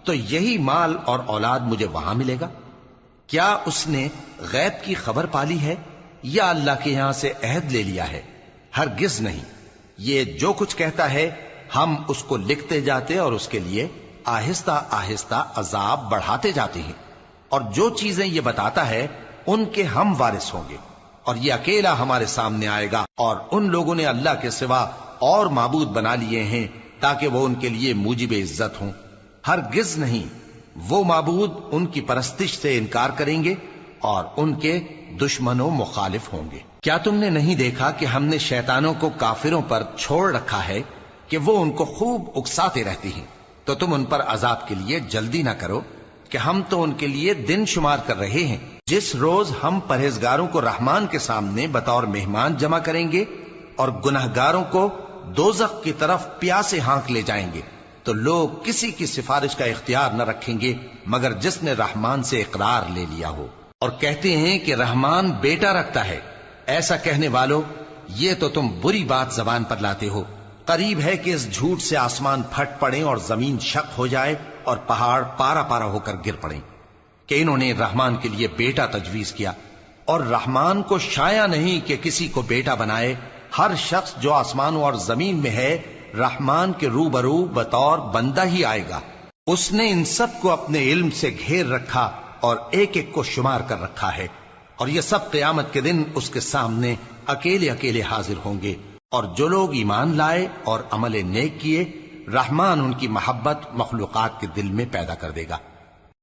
تو یہی مال اور اولاد مجھے وہاں ملے گا؟ کیا اس نے غیب کی خبر پالی ہے یا اللہ کے یہاں سے عہد لے لیا ہے؟ ہرگز نہیں، یہ جو کچھ کہتا ہے ہم اس کو لکھتے جاتے اور اس کے لیے آہستہ آہستہ عذاب بڑھاتے جاتے ہیں، اور جو چیزیں یہ بتاتا ہے ان کے ہم وارث ہوں گے، اور یہ اکیلا ہمارے سامنے آئے گا۔ اور ان لوگوں نے اللہ کے سوا اور معبود بنا لیے ہیں تاکہ وہ ان کے لیے موجب عزت ہوں، ہرگز نہیں، وہ معبود ان کی پرستش سے انکار کریں گے اور ان کے دشمن و مخالف ہوں گے۔ کیا تم نے نہیں دیکھا کہ ہم نے شیطانوں کو کافروں پر چھوڑ رکھا ہے کہ وہ ان کو خوب اکساتے رہتے ہیں؟ تو تم ان پر عذاب کے لیے جلدی نہ کرو کہ ہم تو ان کے لیے دن شمار کر رہے ہیں، جس روز ہم پرہیزگاروں کو رحمان کے سامنے بطور مہمان جمع کریں گے اور گناہگاروں کو دوزخ کی طرف پیاسے ہانک لے جائیں گے، تو لوگ کسی کی سفارش کا اختیار نہ رکھیں گے مگر جس نے رحمان سے اقرار لے لیا ہو۔ اور کہتے ہیں کہ رحمان بیٹا رکھتا ہے، ایسا کہنے والوں یہ تو تم بری بات زبان پر لاتے ہو۔ قریب ہے کہ اس جھوٹ سے آسمان پھٹ پڑیں اور زمین شق ہو جائے اور پہاڑ پارا پارا ہو کر گر پڑیں کہ انہوں نے رحمان کے لیے بیٹا تجویز کیا، اور رحمان کو شایع نہیں کہ کسی کو بیٹا بنائے۔ ہر شخص جو آسمانوں اور زمین میں ہے رحمان کے روبرو بطور بندہ ہی آئے گا۔ اس نے ان سب کو اپنے علم سے گھیر رکھا اور ایک ایک کو شمار کر رکھا ہے، اور یہ سب قیامت کے دن اس کے سامنے اکیلے اکیلے حاضر ہوں گے۔ اور جو لوگ ایمان لائے اور عمل نیک کیے، رحمان ان کی محبت مخلوقات کے دل میں پیدا کر دے گا۔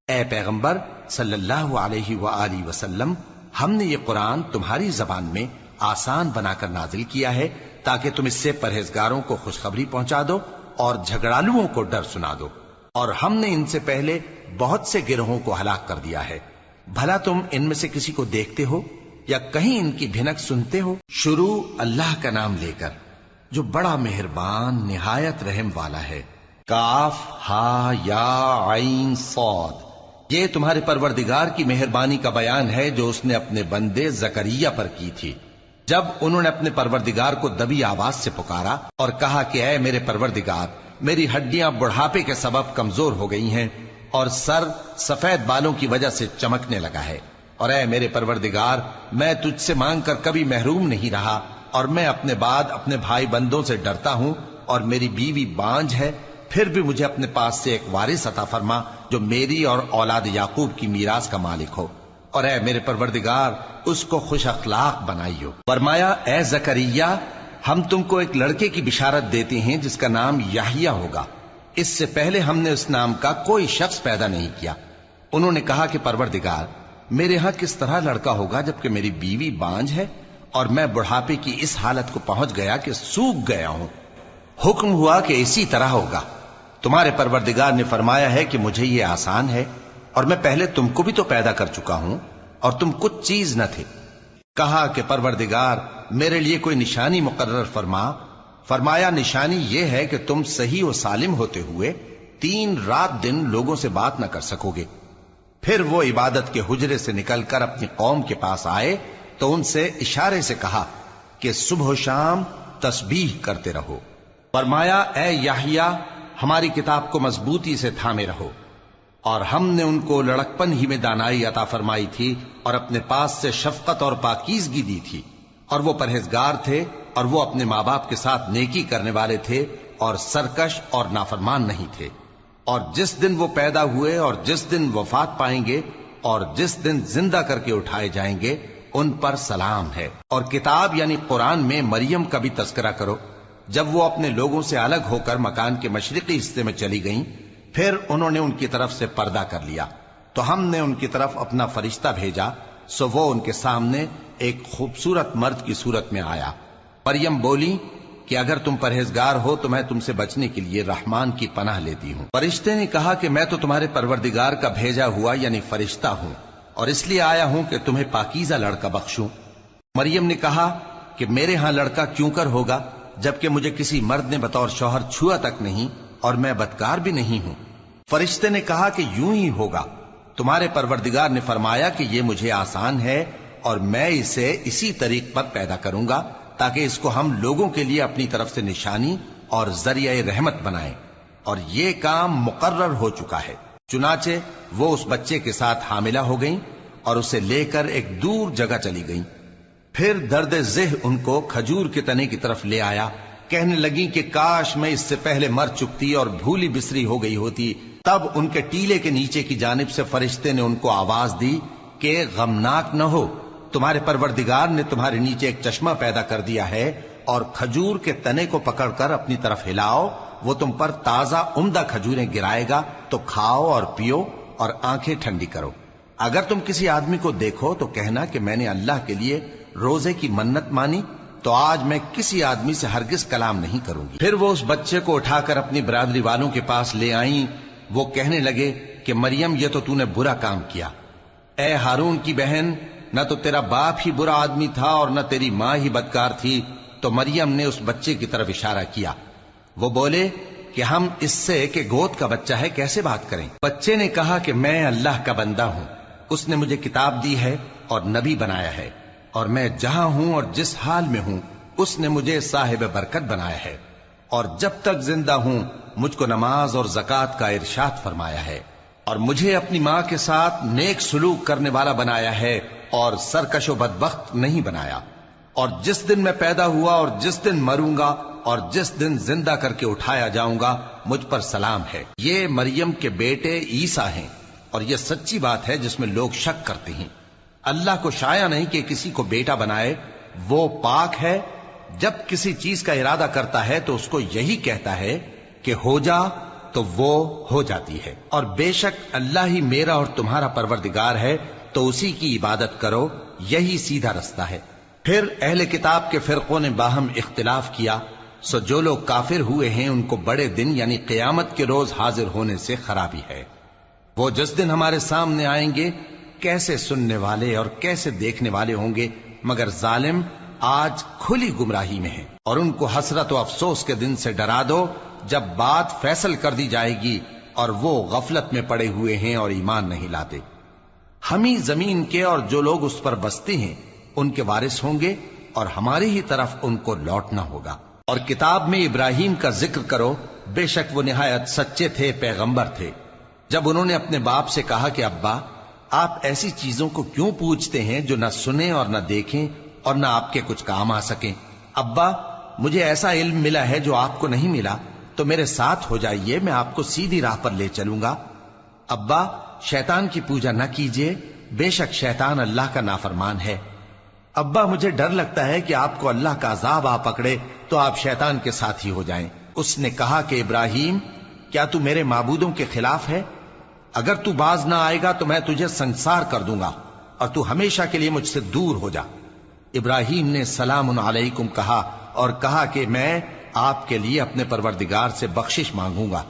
اے پیغمبر صلی اللہ علیہ وآلہ وسلم، ہم نے یہ قرآن تمہاری زبان میں آسان بنا کر نازل کیا ہے تاکہ تم اس سے پرہیزگاروں کو خوشخبری پہنچا دو اور جھگڑالوؤں کو ڈر سنا دو۔ اور ہم نے ان سے پہلے بہت سے گروہوں کو ہلاک کر دیا ہے، بھلا تم ان میں سے کسی کو دیکھتے ہو یا کہیں ان کی بھنک سنتے ہو؟ شروع اللہ کا نام لے کر جو بڑا مہربان نہایت رحم والا ہے۔ کاف ہا یا عین صاد، یہ تمہارے پروردگار کی مہربانی کا بیان ہے جو اس نے اپنے بندے زکریا پر کی تھی، جب انہوں نے اپنے پروردگار کو دبی آواز سے پکارا اور کہا کہ اے میرے پروردگار، میری ہڈیاں بڑھاپے کے سبب کمزور ہو گئی ہیں اور سر سفید بالوں کی وجہ سے چمکنے لگا ہے، اور اے میرے پروردگار، میں تجھ سے مانگ کر کبھی محروم نہیں رہا، اور میں اپنے بعد اپنے بھائی بندوں سے ڈرتا ہوں، اور میری بیوی بانجھ ہے، پھر بھی مجھے اپنے پاس سے ایک وارث عطا فرما جو میری اور اولاد یعقوب کی میراث کا مالک ہو، اور اے میرے پروردگار، اس کو خوش اخلاق بنائیو۔ فرمایا اے زکریا، ہم تم کو ایک لڑکے کی بشارت دیتے ہیں جس کا نام یحییٰ ہوگا، اس سے پہلے ہم نے اس نام کا کوئی شخص پیدا نہیں کیا۔ انہوں نے کہا کہ پروردگار، میرے ہاں کس طرح لڑکا ہوگا جبکہ میری بیوی بانجھ ہے اور میں بڑھاپے کی اس حالت کو پہنچ گیا کہ سوکھ گیا ہوں؟ حکم ہوا کہ اسی طرح ہوگا۔ تمہارے پروردگار نے فرمایا ہے کہ مجھے یہ آسان ہے، اور میں پہلے تم کو بھی تو پیدا کر چکا ہوں اور تم کچھ چیز نہ تھے۔ کہا کہ پروردگار، میرے لیے کوئی نشانی مقرر فرما۔ فرمایا نشانی یہ ہے کہ تم صحیح و سالم ہوتے ہوئے 3 رات دن لوگوں سے بات نہ کر سکو گے۔ پھر وہ عبادت کے حجرے سے نکل کر اپنی قوم کے پاس آئے تو ان سے اشارے سے کہا کہ صبح و شام تسبیح کرتے رہو۔ فرمایا اے یحییٰ، ہماری کتاب کو مضبوطی سے تھامے رہو، اور ہم نے ان کو لڑکپن ہی میں دانائی عطا فرمائی تھی اور اپنے پاس سے شفقت اور پاکیزگی دی تھی، اور وہ پرہیزگار تھے اور وہ اپنے ماں باپ کے ساتھ نیکی کرنے والے تھے اور سرکش اور نافرمان نہیں تھے۔ اور جس دن وہ پیدا ہوئے اور جس دن وفات پائیں گے اور جس دن زندہ کر کے اٹھائے جائیں گے ان پر سلام ہے۔ اور کتاب یعنی قرآن میں مریم کا بھی تذکرہ کرو، جب وہ اپنے لوگوں سے الگ ہو کر مکان کے مشرقی حصے میں چلی گئیں، پھر انہوں نے ان کی طرف سے پردہ کر لیا تو ہم نے ان کی طرف اپنا فرشتہ بھیجا، سو وہ ان کے سامنے ایک خوبصورت مرد کی صورت میں آیا۔ مریم بولی کہ اگر تم پرہیزگار ہو تو میں تم سے بچنے کے لیے رحمان کی پناہ لیتی ہوں۔ فرشتے نے کہا کہ میں تو تمہارے پروردگار کا بھیجا ہوا یعنی فرشتہ ہوں، اور اس لیے آیا ہوں کہ تمہیں پاکیزہ لڑکا بخشوں۔ مریم نے کہا کہ میرے ہاں لڑکا کیوں کر ہوگا جبکہ مجھے کسی مرد نے بطور شوہر چھوا تک نہیں اور میں بدکار بھی نہیں ہوں۔ فرشتے نے کہا کہ یوں ہی ہوگا، تمہارے پروردگار نے فرمایا کہ یہ مجھے آسان ہے اور میں اسے اسی طریق پر پیدا کروں گا تاکہ اس کو ہم لوگوں کے لیے اپنی طرف سے نشانی اور ذریعہ رحمت بنائیں، اور یہ کام مقرر ہو چکا ہے۔ چنانچہ وہ اس بچے کے ساتھ حاملہ ہو گئیں اور اسے لے کر ایک دور جگہ چلی گئیں۔ پھر درد ذہ ان کو کھجور کے تنے کی طرف لے آیا، کہنے لگی کہ کاش میں اس سے پہلے مر چکتی اور بھولی بسری ہو گئی ہوتی۔ تب ان کے ٹیلے کے نیچے کی جانب سے فرشتے نے ان کو آواز دی کہ غمناک نہ ہو، تمہارے پروردگار نے تمہارے نیچے ایک چشمہ پیدا کر دیا ہے، اور کھجور کے تنے کو پکڑ کر اپنی طرف ہلاؤ، وہ تم پر تازہ عمدہ کھجوریں گرائے گا، تو کھاؤ اور پیو اور آنکھیں ٹھنڈی کرو۔ اگر تم کسی آدمی کو دیکھو تو کہنا کہ میں نے اللہ کے لیے روزے کی منت مانی، تو آج میں کسی آدمی سے ہرگز کلام نہیں کروں گی۔ پھر وہ اس بچے کو اٹھا کر اپنی برادری والوں کے پاس لے آئیں۔ وہ کہنے لگے کہ مریم، یہ تو نے برا کام کیا۔ اے ہارون کی بہن، نہ تو تیرا باپ ہی برا آدمی تھا اور نہ تیری ماں ہی بدکار تھی۔ تو مریم نے اس بچے کی طرف اشارہ کیا۔ وہ بولے کہ ہم اس سے کہ گود کا بچہ ہے کیسے بات کریں؟ بچے نے کہا کہ میں اللہ کا بندہ ہوں، اس نے مجھے کتاب دی ہے اور نبی بنایا ہے، اور میں جہاں ہوں اور جس حال میں ہوں اس نے مجھے صاحب برکت بنایا ہے، اور جب تک زندہ ہوں مجھ کو نماز اور زکوٰۃ کا ارشاد فرمایا ہے، اور مجھے اپنی ماں کے ساتھ نیک سلوک کرنے والا بنایا ہے اور سرکش و بدبخت نہیں بنایا، اور جس دن میں پیدا ہوا اور جس دن مروں گا اور جس دن زندہ کر کے اٹھایا جاؤں گا مجھ پر سلام ہے۔ یہ مریم کے بیٹے عیسیٰ ہیں، اور یہ سچی بات ہے جس میں لوگ شک کرتے ہیں۔ اللہ کو شایع نہیں کہ کسی کو بیٹا بنائے، وہ پاک ہے۔ جب کسی چیز کا ارادہ کرتا ہے تو اس کو یہی کہتا ہے کہ ہو جا، تو وہ ہو جاتی ہے۔ اور بے شک اللہ ہی میرا اور تمہارا پروردگار ہے، تو اسی کی عبادت کرو، یہی سیدھا رستہ ہے۔ پھر اہل کتاب کے فرقوں نے باہم اختلاف کیا، سو جو لوگ کافر ہوئے ہیں ان کو بڑے دن یعنی قیامت کے روز حاضر ہونے سے خرابی ہے۔ وہ جس دن ہمارے سامنے آئیں گے کیسے سننے والے اور کیسے دیکھنے والے ہوں گے، مگر ظالم آج کھلی گمراہی میں ہیں۔ اور ان کو حسرت و افسوس کے دن سے ڈرا دو جب بات فیصل کر دی جائے گی اور وہ غفلت میں پڑے ہوئے ہیں اور ایمان نہیں لاتے۔ ہم ہی زمین کے اور جو لوگ اس پر بستے ہیں ان کے وارث ہوں گے، اور ہماری ہی طرف ان کو لوٹنا ہوگا۔ اور کتاب میں ابراہیم کا ذکر کرو، بے شک وہ نہایت سچے تھے، پیغمبر تھے۔ جب انہوں نے اپنے باپ سے کہا کہ ابا، آپ ایسی چیزوں کو کیوں پوچھتے ہیں جو نہ سنیں اور نہ دیکھیں اور نہ آپ کے کچھ کام آ سکیں؟ ابا، مجھے ایسا علم ملا ہے جو آپ کو نہیں ملا، تو میرے ساتھ ہو جائیے، میں آپ کو سیدھی راہ پر لے چلوں گا۔ ابا، شیطان کی پوجا نہ کیجیے، بے شک شیطان اللہ کا نافرمان ہے۔ ابا، مجھے ڈر لگتا ہے کہ آپ کو اللہ کا عذاب آ پکڑے تو آپ شیطان کے ساتھی ہو جائیں۔ اس نے کہا کہ ابراہیم، کیا تو میرے معبودوں کے خلاف ہے؟ اگر تو باز نہ آئے گا تو میں تجھے سنسار کر دوں گا، اور تو ہمیشہ کے لیے مجھ سے دور ہو جا۔ ابراہیم نے سلام علیکم کہا اور کہا کہ میں آپ کے لیے اپنے پروردگار سے بخشش مانگوں گا،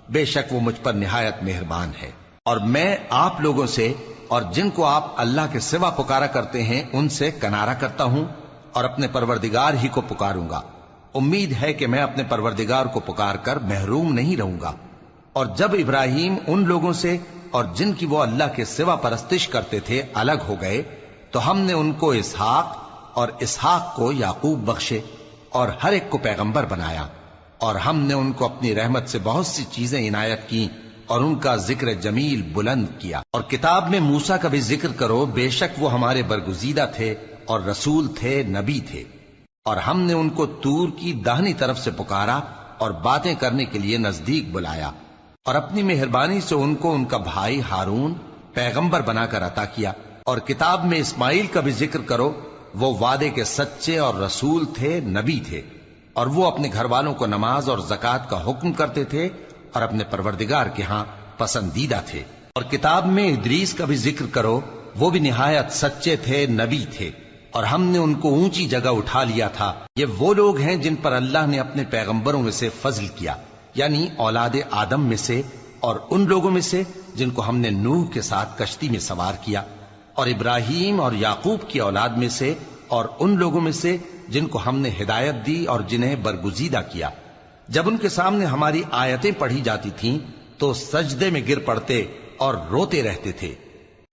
بے شک وہ مجھ پر نہایت مہربان ہے۔ اور میں آپ لوگوں سے اور جن کو آپ اللہ کے سوا پکارا کرتے ہیں ان سے کنارہ کرتا ہوں، اور اپنے پروردگار ہی کو پکاروں گا۔ امید ہے کہ میں اپنے پروردگار کو پکار کر محروم نہیں رہوں گا۔ اور جب ابراہیم ان لوگوں سے اور جن کی وہ اللہ کے سوا پرستش کرتے تھے الگ ہو گئے، تو ہم نے ان کو اسحاق اور اسحاق کو یعقوب بخشے، اور ہر ایک کو پیغمبر بنایا، اور ہم نے ان کو اپنی رحمت سے بہت سی چیزیں عنایت کی، اور ان کا ذکر جمیل بلند کیا۔ اور کتاب میں موسیٰ کا بھی ذکر کرو، بے شک وہ ہمارے برگزیدہ تھے اور رسول تھے، نبی تھے۔ اور ہم نے ان کو طور کی داہنی طرف سے پکارا اور باتیں کرنے کے لیے نزدیک بلایا، اور اپنی مہربانی سے ان کو ان کا بھائی ہارون پیغمبر بنا کر عطا کیا۔ اور کتاب میں اسماعیل کا بھی ذکر کرو، وہ وعدے کے سچے اور رسول تھے، نبی تھے، اور وہ اپنے گھر والوں کو نماز اور زکوٰۃ کا حکم کرتے تھے، اور اپنے پروردگار کے ہاں پسندیدہ تھے۔ اور کتاب میں ادریس کا بھی ذکر کرو، وہ بھی نہایت سچے تھے، نبی تھے، اور ہم نے ان کو اونچی جگہ اٹھا لیا تھا۔ یہ وہ لوگ ہیں جن پر اللہ نے اپنے پیغمبروں میں سے فضل کیا، یعنی اولاد آدم میں سے، اور ان لوگوں میں سے جن کو ہم نے نوح کے ساتھ کشتی میں سوار کیا، اور ابراہیم اور یعقوب کی اولاد میں سے، اور ان لوگوں میں سے جن کو ہم نے ہدایت دی اور جنہیں برگزیدہ کیا۔ جب ان کے سامنے ہماری آیتیں پڑھی جاتی تھیں تو سجدے میں گر پڑتے اور روتے رہتے تھے۔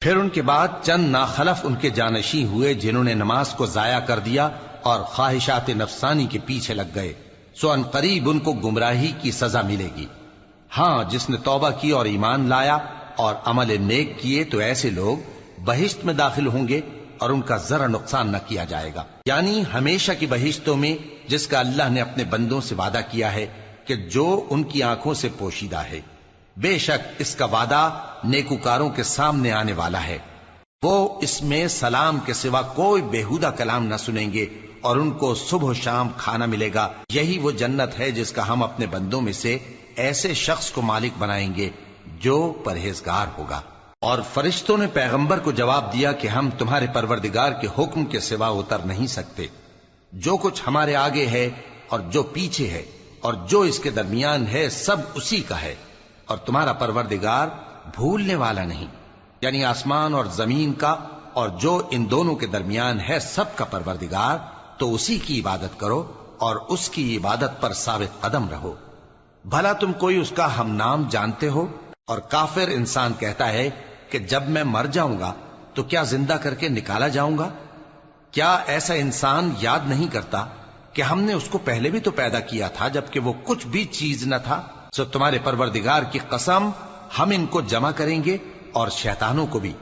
پھر ان کے بعد چند ناخلف ان کے جانشین ہوئے جنہوں نے نماز کو ضائع کر دیا اور خواہشات نفسانی کے پیچھے لگ گئے، سو ان قریب ان کو گمراہی کی سزا ملے گی۔ ہاں، جس نے توبہ کی اور ایمان لایا اور عمل نیک کیے تو ایسے لوگ بہشت میں داخل ہوں گے، اور ان کا ذرا نقصان نہ کیا جائے گا، یعنی ہمیشہ کی بہشتوں میں، جس کا اللہ نے اپنے بندوں سے وعدہ کیا ہے کہ جو ان کی آنکھوں سے پوشیدہ ہے۔ بے شک اس کا وعدہ نیکوکاروں کے سامنے آنے والا ہے۔ وہ اس میں سلام کے سوا کوئی بیہودہ کلام نہ سنیں گے، اور ان کو صبح و شام کھانا ملے گا۔ یہی وہ جنت ہے جس کا ہم اپنے بندوں میں سے ایسے شخص کو مالک بنائیں گے جو پرہیزگار ہوگا۔ اور فرشتوں نے پیغمبر کو جواب دیا کہ ہم تمہارے پروردگار کے حکم کے سوا اتر نہیں سکتے۔ جو کچھ ہمارے آگے ہے اور جو پیچھے ہے اور جو اس کے درمیان ہے سب اسی کا ہے، اور تمہارا پروردگار بھولنے والا نہیں، یعنی آسمان اور زمین کا اور جو ان دونوں کے درمیان ہے سب کا پروردگار، تو اسی کی عبادت کرو اور اس کی عبادت پر ثابت قدم رہو۔ بھلا تم کوئی اس کا ہم نام جانتے ہو؟ اور کافر انسان کہتا ہے کہ جب میں مر جاؤں گا تو کیا زندہ کر کے نکالا جاؤں گا؟ کیا ایسا انسان یاد نہیں کرتا کہ ہم نے اس کو پہلے بھی تو پیدا کیا تھا جبکہ وہ کچھ بھی چیز نہ تھا؟ سو تمہارے پروردگار کی قسم، ہم ان کو جمع کریں گے اور شیطانوں کو بھی،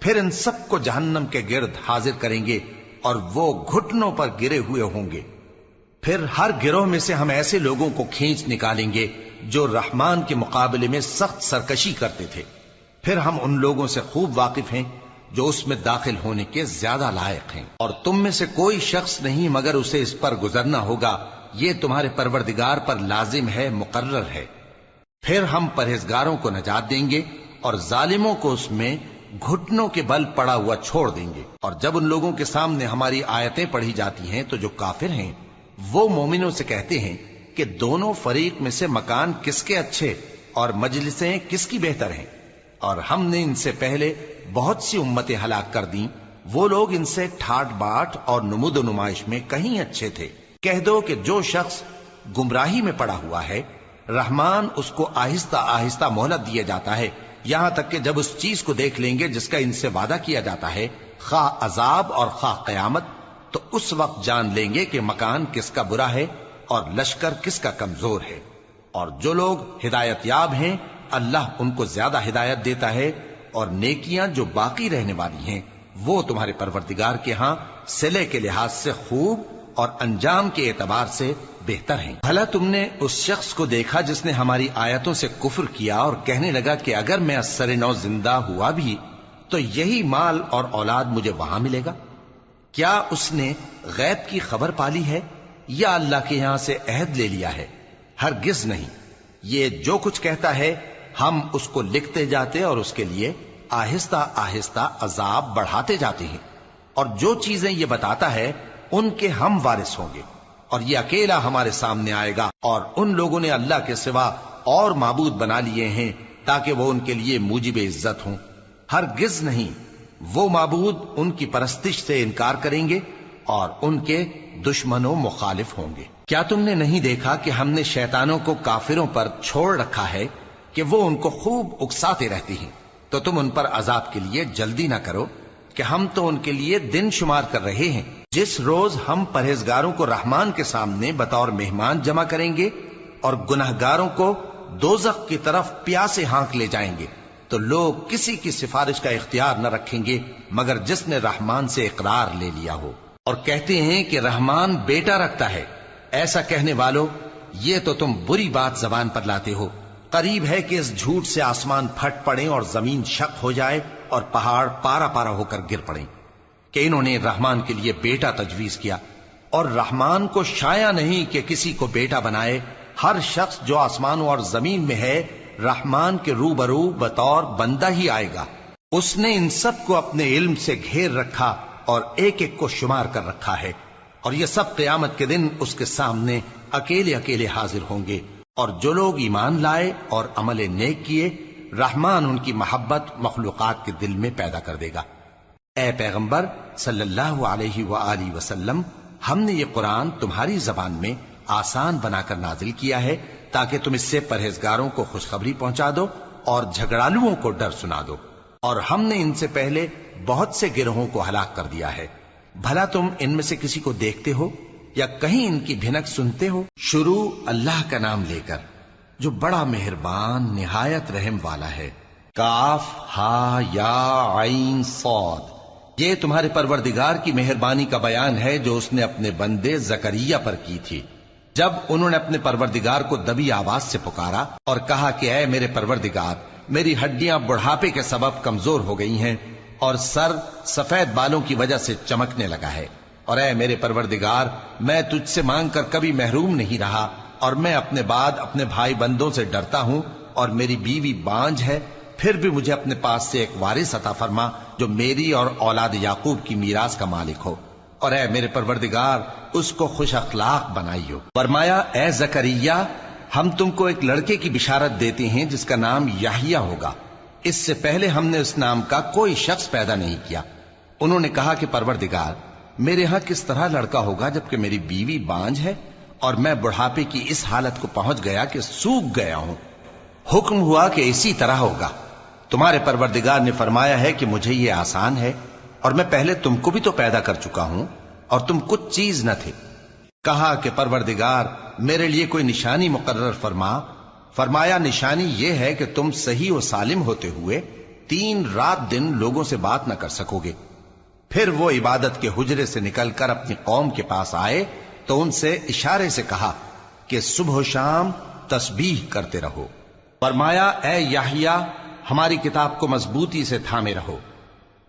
پھر ان سب کو جہنم کے گرد حاضر کریں گے، اور وہ گھٹنوں پر گرے ہوئے ہوں گے۔ پھر ہر گروہ میں سے ہم ایسے لوگوں کو کھینچ نکالیں گے جو رحمان کے مقابلے میں سخت سرکشی کرتے تھے. پھر ہم ان لوگوں سے خوب واقف ہیں جو اس میں داخل ہونے کے زیادہ لائق ہیں. اور تم میں سے کوئی شخص نہیں مگر اسے اس پر گزرنا ہوگا. یہ تمہارے پروردگار پر لازم ہے، مقرر ہے. پھر ہم پرہیزگاروں کو نجات دیں گے اور ظالموں کو اس میں گھٹنوں کے بل پڑا ہوا چھوڑ دیں گے. اور جب ان لوگوں کے سامنے ہماری آیتیں پڑھی جاتی ہیں تو جو کافر ہیں وہ مومنوں سے کہتے ہیں کہ دونوں فریق میں سے مکان کس کے اچھے اور مجلسیں کس کی بہتر ہیں. اور ہم نے ان سے پہلے بہت سی امتیں ہلاک کر دیں، وہ لوگ ان سے ٹھاٹ باٹ اور نمود و نمائش میں کہیں اچھے تھے. کہہ دو کہ جو شخص گمراہی میں پڑا ہوا ہے رحمان اس کو آہستہ آہستہ مہلت دیا جاتا ہے، یہاں تک کہ جب اس چیز کو دیکھ لیں گے جس کا ان سے وعدہ کیا جاتا ہے، خواہ عذاب اور خواہ قیامت، تو اس وقت جان لیں گے کہ مکان کس کا برا ہے اور لشکر کس کا کمزور ہے. اور جو لوگ ہدایت یاب ہیں اللہ ان کو زیادہ ہدایت دیتا ہے، اور نیکیاں جو باقی رہنے والی ہیں وہ تمہارے پروردگار کے ہاں صلے کے لحاظ سے خوب اور انجام کے اعتبار سے بہتر ہیں. بھلا تم نے اس شخص کو دیکھا جس نے ہماری آیتوں سے کفر کیا اور کہنے لگا کہ اگر میں اثر نو زندہ ہوا بھی تو یہی مال اور اولاد مجھے وہاں ملے گا؟ کیا اس نے غیب کی خبر پالی ہے یا اللہ کے یہاں سے عہد لے لیا ہے؟ ہرگز نہیں. یہ جو کچھ کہتا ہے ہم اس کو لکھتے جاتے اور اس کے لیے آہستہ آہستہ عذاب بڑھاتے جاتے ہیں. اور جو چیزیں یہ بتاتا ہے ان کے ہم وارث ہوں گے، اور یہ اکیلا ہمارے سامنے آئے گا. اور ان لوگوں نے اللہ کے سوا اور معبود بنا لیے ہیں تاکہ وہ ان کے لیے موجب عزت ہوں. ہرگز نہیں، وہ معبود ان کی پرستش سے انکار کریں گے اور ان کے دشمن و مخالف ہوں گے. کیا تم نے نہیں دیکھا کہ ہم نے شیطانوں کو کافروں پر چھوڑ رکھا ہے کہ وہ ان کو خوب اکساتے رہتے ہیں؟ تو تم ان پر عذاب کے لیے جلدی نہ کرو کہ ہم تو ان کے لیے دن شمار کر رہے ہیں. جس روز ہم پرہیزگاروں کو رحمان کے سامنے بطور مہمان جمع کریں گے اور گناہگاروں کو دوزخ کی طرف پیاسے ہانک لے جائیں گے تو لوگ کسی کی سفارش کا اختیار نہ رکھیں گے مگر جس نے رحمان سے اقرار لے لیا ہو. اور کہتے ہیں کہ رحمان بیٹا رکھتا ہے. ایسا کہنے والوں، یہ تو تم بری بات زبان پر لاتے ہو. قریب ہے کہ اس جھوٹ سے آسمان پھٹ پڑے اور زمین شق ہو جائے اور پہاڑ پارا پارا ہو کر گر پڑیں کہ انہوں نے رحمان کے لیے بیٹا تجویز کیا. اور رحمان کو شایع نہیں کہ کسی کو بیٹا بنائے. ہر شخص جو آسمانوں اور زمین میں ہے رحمان کے روبرو بطور بندہ ہی آئے گا. اس نے ان سب کو اپنے علم سے گھیر رکھا اور ایک ایک کو شمار کر رکھا ہے. اور یہ سب قیامت کے دن اس کے سامنے اکیلے اکیلے حاضر ہوں گے. اور جو لوگ ایمان لائے اور عمل نیک کیے رحمان ان کی محبت مخلوقات کے دل میں پیدا کر دے گا. اے پیغمبر صلی اللہ علیہ وآلہ وسلم، ہم نے یہ قرآن تمہاری زبان میں آسان بنا کر نازل کیا ہے تاکہ تم اس سے پرہیزگاروں کو خوشخبری پہنچا دو اور جھگڑالوؤں کو ڈر سنا دو. اور ہم نے ان سے پہلے بہت سے گروہوں کو ہلاک کر دیا ہے. بھلا تم ان میں سے کسی کو دیکھتے ہو یا کہیں ان کی بھنک سنتے ہو؟ شروع اللہ کا نام لے کر جو بڑا مہربان نہایت رحم والا ہے. کاف ہا یا عین صاد. یہ تمہارے پروردگار کی مہربانی کا بیان ہے جو اس نے اپنے بندے زکریا پر کی تھی جب انہوں نے اپنے پروردگار کو دبی آواز سے پکارا اور کہا کہ اے میرے پروردگار، میری ہڈیاں بڑھاپے کے سبب کمزور ہو گئی ہیں اور سر سفید بالوں کی وجہ سے چمکنے لگا ہے. اور اے میرے پروردگار، میں تجھ سے مانگ کر کبھی محروم نہیں رہا اور میں اپنے بعد اپنے بھائی بندوں سے ڈرتا ہوں اور میری بیوی بانجھ ہے. پھر بھی مجھے اپنے پاس سے ایک وارث عطا فرما جو میری اور اولاد یعقوب کی میراث کا مالک ہو. اور اے میرے پروردگار، اس کو خوش اخلاق بنائیو. فرمایا اے زکریا، ہم تم کو ایک لڑکے کی بشارت دیتے ہیں جس کا نام یحییٰ ہوگا. اس سے پہلے ہم نے اس نام کا کوئی شخص پیدا نہیں کیا. انہوں نے کہا کہ پروردگار، میرے ہاں کس طرح لڑکا ہوگا جبکہ میری بیوی بانجھ ہے اور میں بڑھاپے کی اس حالت کو پہنچ گیا کہ سوکھ گیا ہوں. حکم ہوا کہ اسی طرح ہوگا. تمہارے پروردگار نے فرمایا ہے کہ مجھے یہ آسان ہے اور میں پہلے تم کو بھی تو پیدا کر چکا ہوں اور تم کچھ چیز نہ تھے. کہا کہ پروردگار، میرے لیے کوئی نشانی مقرر فرما. فرمایا نشانی یہ ہے کہ تم صحیح و سالم ہوتے ہوئے 3 رات دن لوگوں سے بات نہ کر سکو گے. پھر وہ عبادت کے حجرے سے نکل کر اپنی قوم کے پاس آئے تو ان سے اشارے سے کہا کہ صبح و شام تسبیح کرتے رہو۔ فرمایا اے یحییٰ ہماری کتاب کو مضبوطی سے تھامے رہو،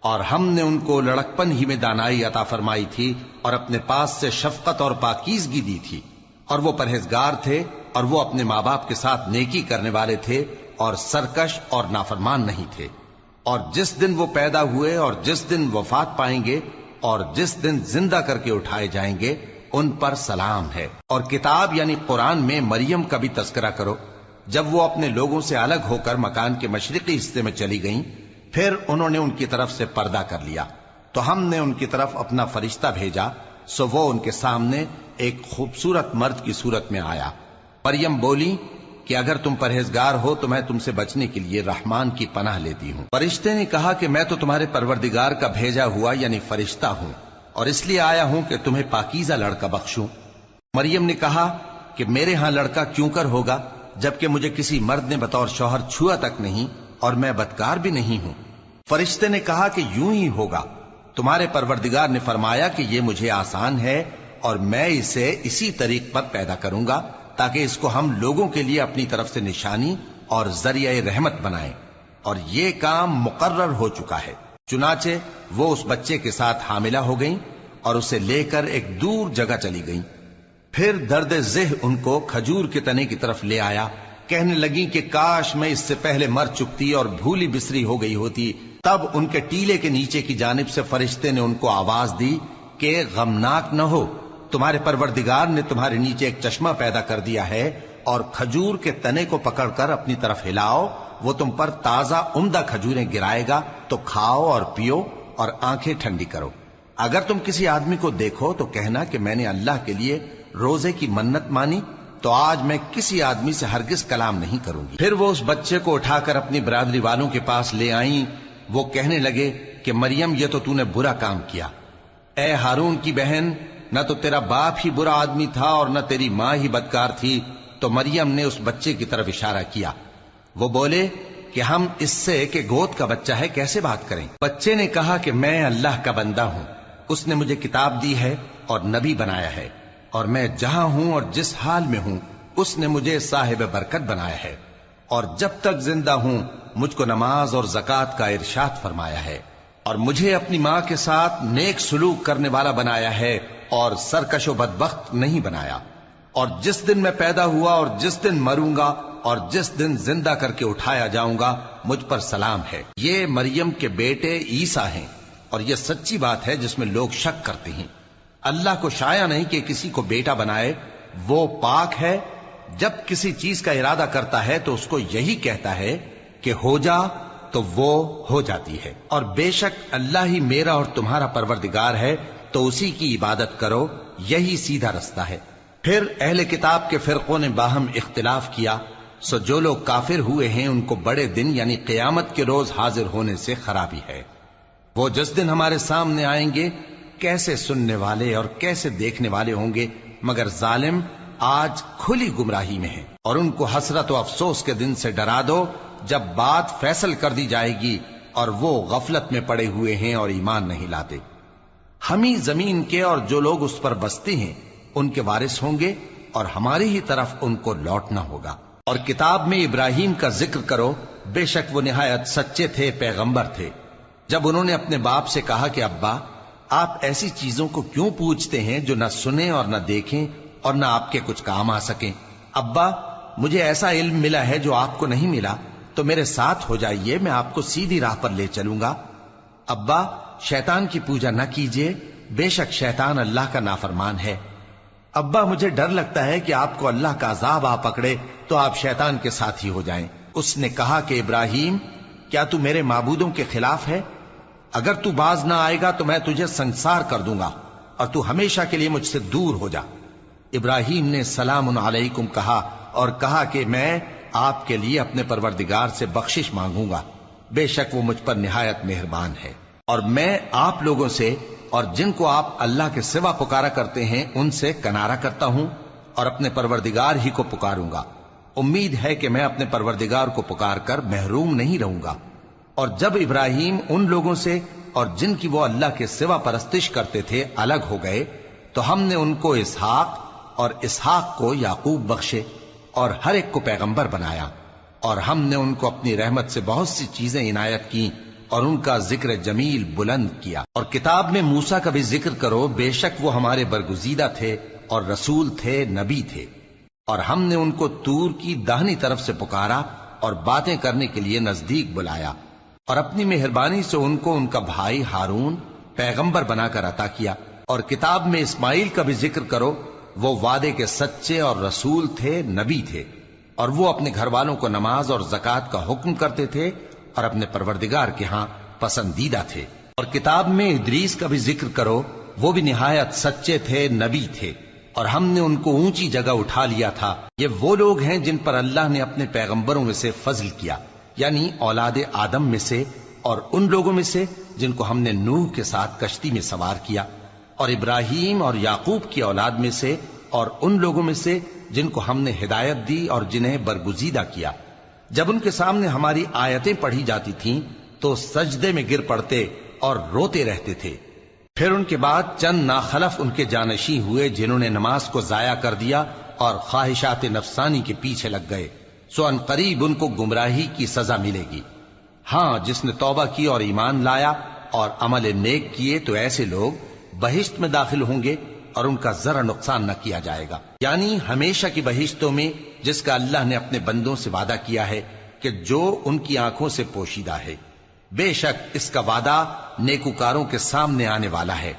اور ہم نے ان کو لڑکپن ہی میں دانائی عطا فرمائی تھی اور اپنے پاس سے شفقت اور پاکیزگی دی تھی، اور وہ پرہیزگار تھے اور وہ اپنے ماں باپ کے ساتھ نیکی کرنے والے تھے اور سرکش اور نافرمان نہیں تھے۔ اور جس دن وہ پیدا ہوئے اور جس دن وفات پائیں گے اور جس دن زندہ کر کے اٹھائے جائیں گے ان پر سلام ہے۔ اور کتاب یعنی قرآن میں مریم کا بھی تذکرہ کرو، جب وہ اپنے لوگوں سے الگ ہو کر مکان کے مشرقی حصے میں چلی گئیں، پھر انہوں نے ان کی طرف سے پردہ کر لیا، تو ہم نے ان کی طرف اپنا فرشتہ بھیجا، سو وہ ان کے سامنے ایک خوبصورت مرد کی صورت میں آیا۔ مریم بولی کہ اگر تم پرہیزگار ہو تو میں تم سے بچنے کے لیے رحمان کی پناہ لیتی ہوں۔ فرشتے نے کہا کہ میں تو تمہارے پروردگار کا بھیجا ہوا یعنی فرشتہ ہوں، اور اس لیے آیا ہوں کہ تمہیں پاکیزہ لڑکا بخشوں۔ مریم نے کہا کہ میرے ہاں لڑکا کیوں کر ہوگا جبکہ مجھے کسی مرد نے بطور شوہر چھوا تک نہیں اور میں بدکار بھی نہیں ہوں۔ فرشتے نے کہا کہ یوں ہی ہوگا، تمہارے پروردگار نے فرمایا کہ یہ مجھے آسان ہے اور میں اسے اسی طریق پر پیدا کروں گا تاکہ اس کو ہم لوگوں کے لیے اپنی طرف سے نشانی اور ذریعہ رحمت بنائیں، اور یہ کام مقرر ہو چکا ہے۔ چنانچہ وہ اس بچے کے ساتھ حاملہ ہو گئیں اور اسے لے کر ایک دور جگہ چلی گئیں۔ پھر درد ذہ ان کو کھجور کے تنے کی طرف لے آیا، کہنے لگی کہ کاش میں اس سے پہلے مر چکتی اور بھولی بسری ہو گئی ہوتی۔ تب ان کے ٹیلے کے نیچے کی جانب سے فرشتے نے ان کو آواز دی کہ غمناک نہ ہو، تمہارے پروردگار نے تمہارے نیچے ایک چشمہ پیدا کر دیا ہے، اور کھجور کے تنے کو پکڑ کر اپنی طرف ہلاؤ، وہ تم پر تازہ عمدہ کھجوریں گرائے گا، تو کھاؤ اور پیو اور آنکھیں ٹھنڈی کرو۔ اگر تم کسی آدمی کو دیکھو تو کہنا کہ میں نے اللہ کے لیے روزے کی منت مانی، تو آج میں کسی آدمی سے ہرگز کلام نہیں کروں گی۔ پھر وہ اس بچے کو اٹھا کر اپنی برادری والوں کے پاس لے آئیں۔ وہ کہنے لگے کہ مریم یہ تو نے برا کام کیا، اے ہارون کی بہن، نہ تو تیرا باپ ہی برا آدمی تھا اور نہ تیری ماں ہی بدکار تھی۔ تو مریم نے اس بچے کی طرف اشارہ کیا۔ وہ بولے کہ ہم اس سے کہ گود کا بچہ ہے کیسے بات کریں؟ بچے نے کہا کہ میں اللہ کا بندہ ہوں، اس نے مجھے کتاب دی ہے اور نبی بنایا ہے، اور میں جہاں ہوں اور جس حال میں ہوں اس نے مجھے صاحب برکت بنایا ہے، اور جب تک زندہ ہوں مجھ کو نماز اور زکوٰۃ کا ارشاد فرمایا ہے، اور مجھے اپنی ماں کے ساتھ نیک سلوک کرنے والا بنایا ہے اور سرکش و بدبخت نہیں بنایا، اور جس دن میں پیدا ہوا اور جس دن مروں گا اور جس دن زندہ کر کے اٹھایا جاؤں گا مجھ پر سلام ہے۔ یہ مریم کے بیٹے عیسیٰ ہیں، اور یہ سچی بات ہے جس میں لوگ شک کرتے ہیں۔ اللہ کو شایع نہیں کہ کسی کو بیٹا بنائے، وہ پاک ہے، جب کسی چیز کا ارادہ کرتا ہے تو اس کو یہی کہتا ہے کہ ہو جا تو وہ ہو جاتی ہے، اور بے شک اللہ ہی میرا اور تمہارا پروردگار ہے، تو اسی کی عبادت کرو، یہی سیدھا رستہ ہے۔ پھر اہل کتاب کے فرقوں نے باہم اختلاف کیا، سو جو لوگ کافر ہوئے ہیں ان کو بڑے دن یعنی قیامت کے روز حاضر ہونے سے خرابی ہے۔ وہ جس دن ہمارے سامنے آئیں گے کیسے سننے والے اور کیسے دیکھنے والے ہوں گے، مگر ظالم آج کھلی گمراہی میں ہیں۔ اور ان کو حسرت و افسوس کے دن سے ڈرا دو جب بات فیصل کر دی جائے گی اور وہ غفلت میں پڑے ہوئے ہیں اور ایمان نہیں لاتے۔ ہم ہی زمین کے اور جو لوگ اس پر بستے ہیں ان کے وارث ہوں گے، اور ہماری ہی طرف ان کو لوٹنا ہوگا۔ اور کتاب میں ابراہیم کا ذکر کرو، بے شک وہ نہایت سچے تھے، پیغمبر تھے۔ جب انہوں نے اپنے باپ سے کہا کہ ابا آپ ایسی چیزوں کو کیوں پوچھتے ہیں جو نہ سنیں اور نہ دیکھیں اور نہ آپ کے کچھ کام آ سکیں؟ ابا مجھے ایسا علم ملا ہے جو آپ کو نہیں ملا، تو میرے ساتھ ہو جائیے، میں آپ کو سیدھی راہ پر لے چلوں گا۔ ابا شیطان کی پوجا نہ کیجیے، بے شک شیطان اللہ کا نافرمان ہے۔ ابا مجھے ڈر لگتا ہے کہ آپ کو اللہ کا عذاب آ پکڑے تو آپ شیطان کے ساتھ ہی ہو جائیں۔ اس نے کہا کہ ابراہیم کیا تو میرے معبودوں کے خلاف ہے؟ اگر تو باز نہ آئے گا تو میں تجھے سنسار کر دوں گا اور تو ہمیشہ کے لیے مجھ سے دور ہو جا۔ ابراہیم نے سلام علیکم کہا اور کہا کہ میں آپ کے لیے اپنے پروردگار سے بخشش مانگوں گا، بے شک وہ مجھ پر نہایت مہربان ہے۔ اور میں آپ لوگوں سے اور جن کو آپ اللہ کے سوا پکارا کرتے ہیں ان سے کنارہ کرتا ہوں اور اپنے پروردگار ہی کو پکاروں گا۔ امید ہے کہ میں اپنے پروردگار کو پکار کر محروم نہیں رہوں گا۔ اور جب ابراہیم ان لوگوں سے اور جن کی وہ اللہ کے سوا پرستش کرتے تھے الگ ہو گئے تو ہم نے ان کو اسحاق اور اسحاق کو یعقوب بخشے اور ہر ایک کو پیغمبر بنایا، اور ہم نے ان کو اپنی رحمت سے بہت سی چیزیں عنایت کی اور ان کا ذکر جمیل بلند کیا۔ اور کتاب میں موسیٰ کا بھی ذکر کرو، بے شک وہ ہمارے برگزیدہ تھے اور رسول تھے، نبی تھے، اور ہم نے ان کو طور کی داہنی طرف سے پکارا اور باتیں کرنے کے لیے نزدیک بلایا، اور اپنی مہربانی سے ان کو ان کا بھائی ہارون پیغمبر بنا کر عطا کیا۔ اور کتاب میں اسماعیل کا بھی ذکر کرو، وہ وعدے کے سچے اور رسول تھے، نبی تھے، اور وہ اپنے گھر والوں کو نماز اور زکوٰۃ کا حکم کرتے تھے اور اپنے پروردگار کے ہاں پسندیدہ تھے۔ اور کتاب میں ادریس کا بھی ذکر کرو، وہ بھی نہایت سچے تھے، نبی تھے، اور ہم نے ان کو اونچی جگہ اٹھا لیا تھا۔ یہ وہ لوگ ہیں جن پر اللہ نے اپنے پیغمبروں میں سے فضل کیا، یعنی اولاد آدم میں سے، اور ان لوگوں میں سے جن کو ہم نے نوح کے ساتھ کشتی میں سوار کیا، اور ابراہیم اور یعقوب کی اولاد میں سے، اور ان لوگوں میں سے جن کو ہم نے ہدایت دی اور جنہیں برگزیدہ کیا۔ جب ان کے سامنے ہماری آیتیں پڑھی جاتی تھیں تو سجدے میں گر پڑتے اور روتے رہتے تھے۔ پھر ان کے بعد چند ناخلف ان کے جانشی ہوئے جنہوں نے نماز کو ضائع کر دیا اور خواہشات نفسانی کے پیچھے لگ گئے، سو ان قریب ان کو گمراہی کی سزا ملے گی۔ ہاں، جس نے توبہ کی اور ایمان لایا اور عمل نیک کیے تو ایسے لوگ بہشت میں داخل ہوں گے اور ان کا ذرا نقصان نہ کیا جائے گا، یعنی ہمیشہ کی بہشتوں میں، جس کا اللہ نے اپنے بندوں سے وعدہ کیا ہے کہ جو ان کی آنکھوں سے پوشیدہ ہے۔ بے شک اس کا وعدہ نیکوکاروں کے سامنے آنے والا ہے،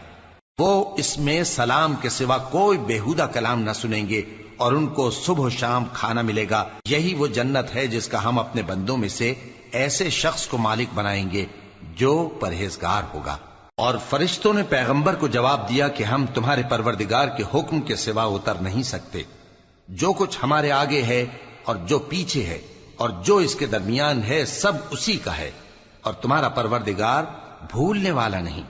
وہ اس میں سلام کے سوا کوئی بیہودہ کلام نہ سنیں گے اور ان کو صبح و شام کھانا ملے گا۔ یہی وہ جنت ہے جس کا ہم اپنے بندوں میں سے ایسے شخص کو مالک بنائیں گے جو پرہیزگار ہوگا۔ اور فرشتوں نے پیغمبر کو جواب دیا کہ ہم تمہارے پروردگار کے حکم کے سوا اتر نہیں سکتے، جو کچھ ہمارے آگے ہے اور جو پیچھے ہے اور جو اس کے درمیان ہے سب اسی کا ہے، اور تمہارا پروردگار بھولنے والا نہیں،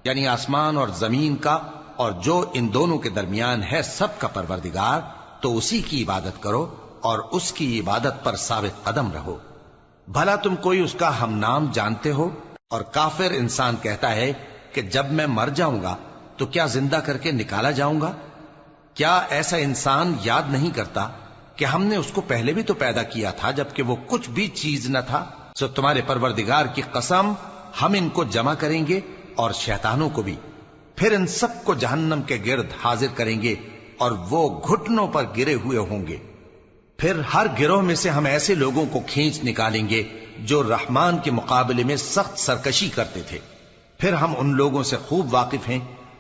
یعنی آسمان اور زمین کا اور جو ان دونوں کے درمیان ہے سب کا پروردگار، تو اسی کی عبادت کرو اور اس کی عبادت پر ثابت قدم رہو۔ بھلا تم کوئی اس کا ہم نام جانتے ہو؟ اور کافر انسان کہتا ہے کہ جب میں مر جاؤں گا تو کیا زندہ کر کے نکالا جاؤں گا؟ کیا ایسا انسان یاد نہیں کرتا کہ ہم نے اس کو پہلے بھی تو پیدا کیا تھا جبکہ وہ کچھ بھی چیز نہ تھا؟ سو تمہارے پروردگار کی قسم، ہم ان کو جمع کریں گے اور شیطانوں کو بھی، پھر ان سب کو جہنم کے گرد حاضر کریں گے اور وہ گھٹنوں پر گرے ہوئے ہوں گے۔ پھر ہر گروہ میں سے ہم ایسے لوگوں کو کھینچ نکالیں گے جو رحمان کے مقابلے میں سخت سرکشی کرتے تھے، پھر ہم ان لوگوں سے خوب واقف ہیں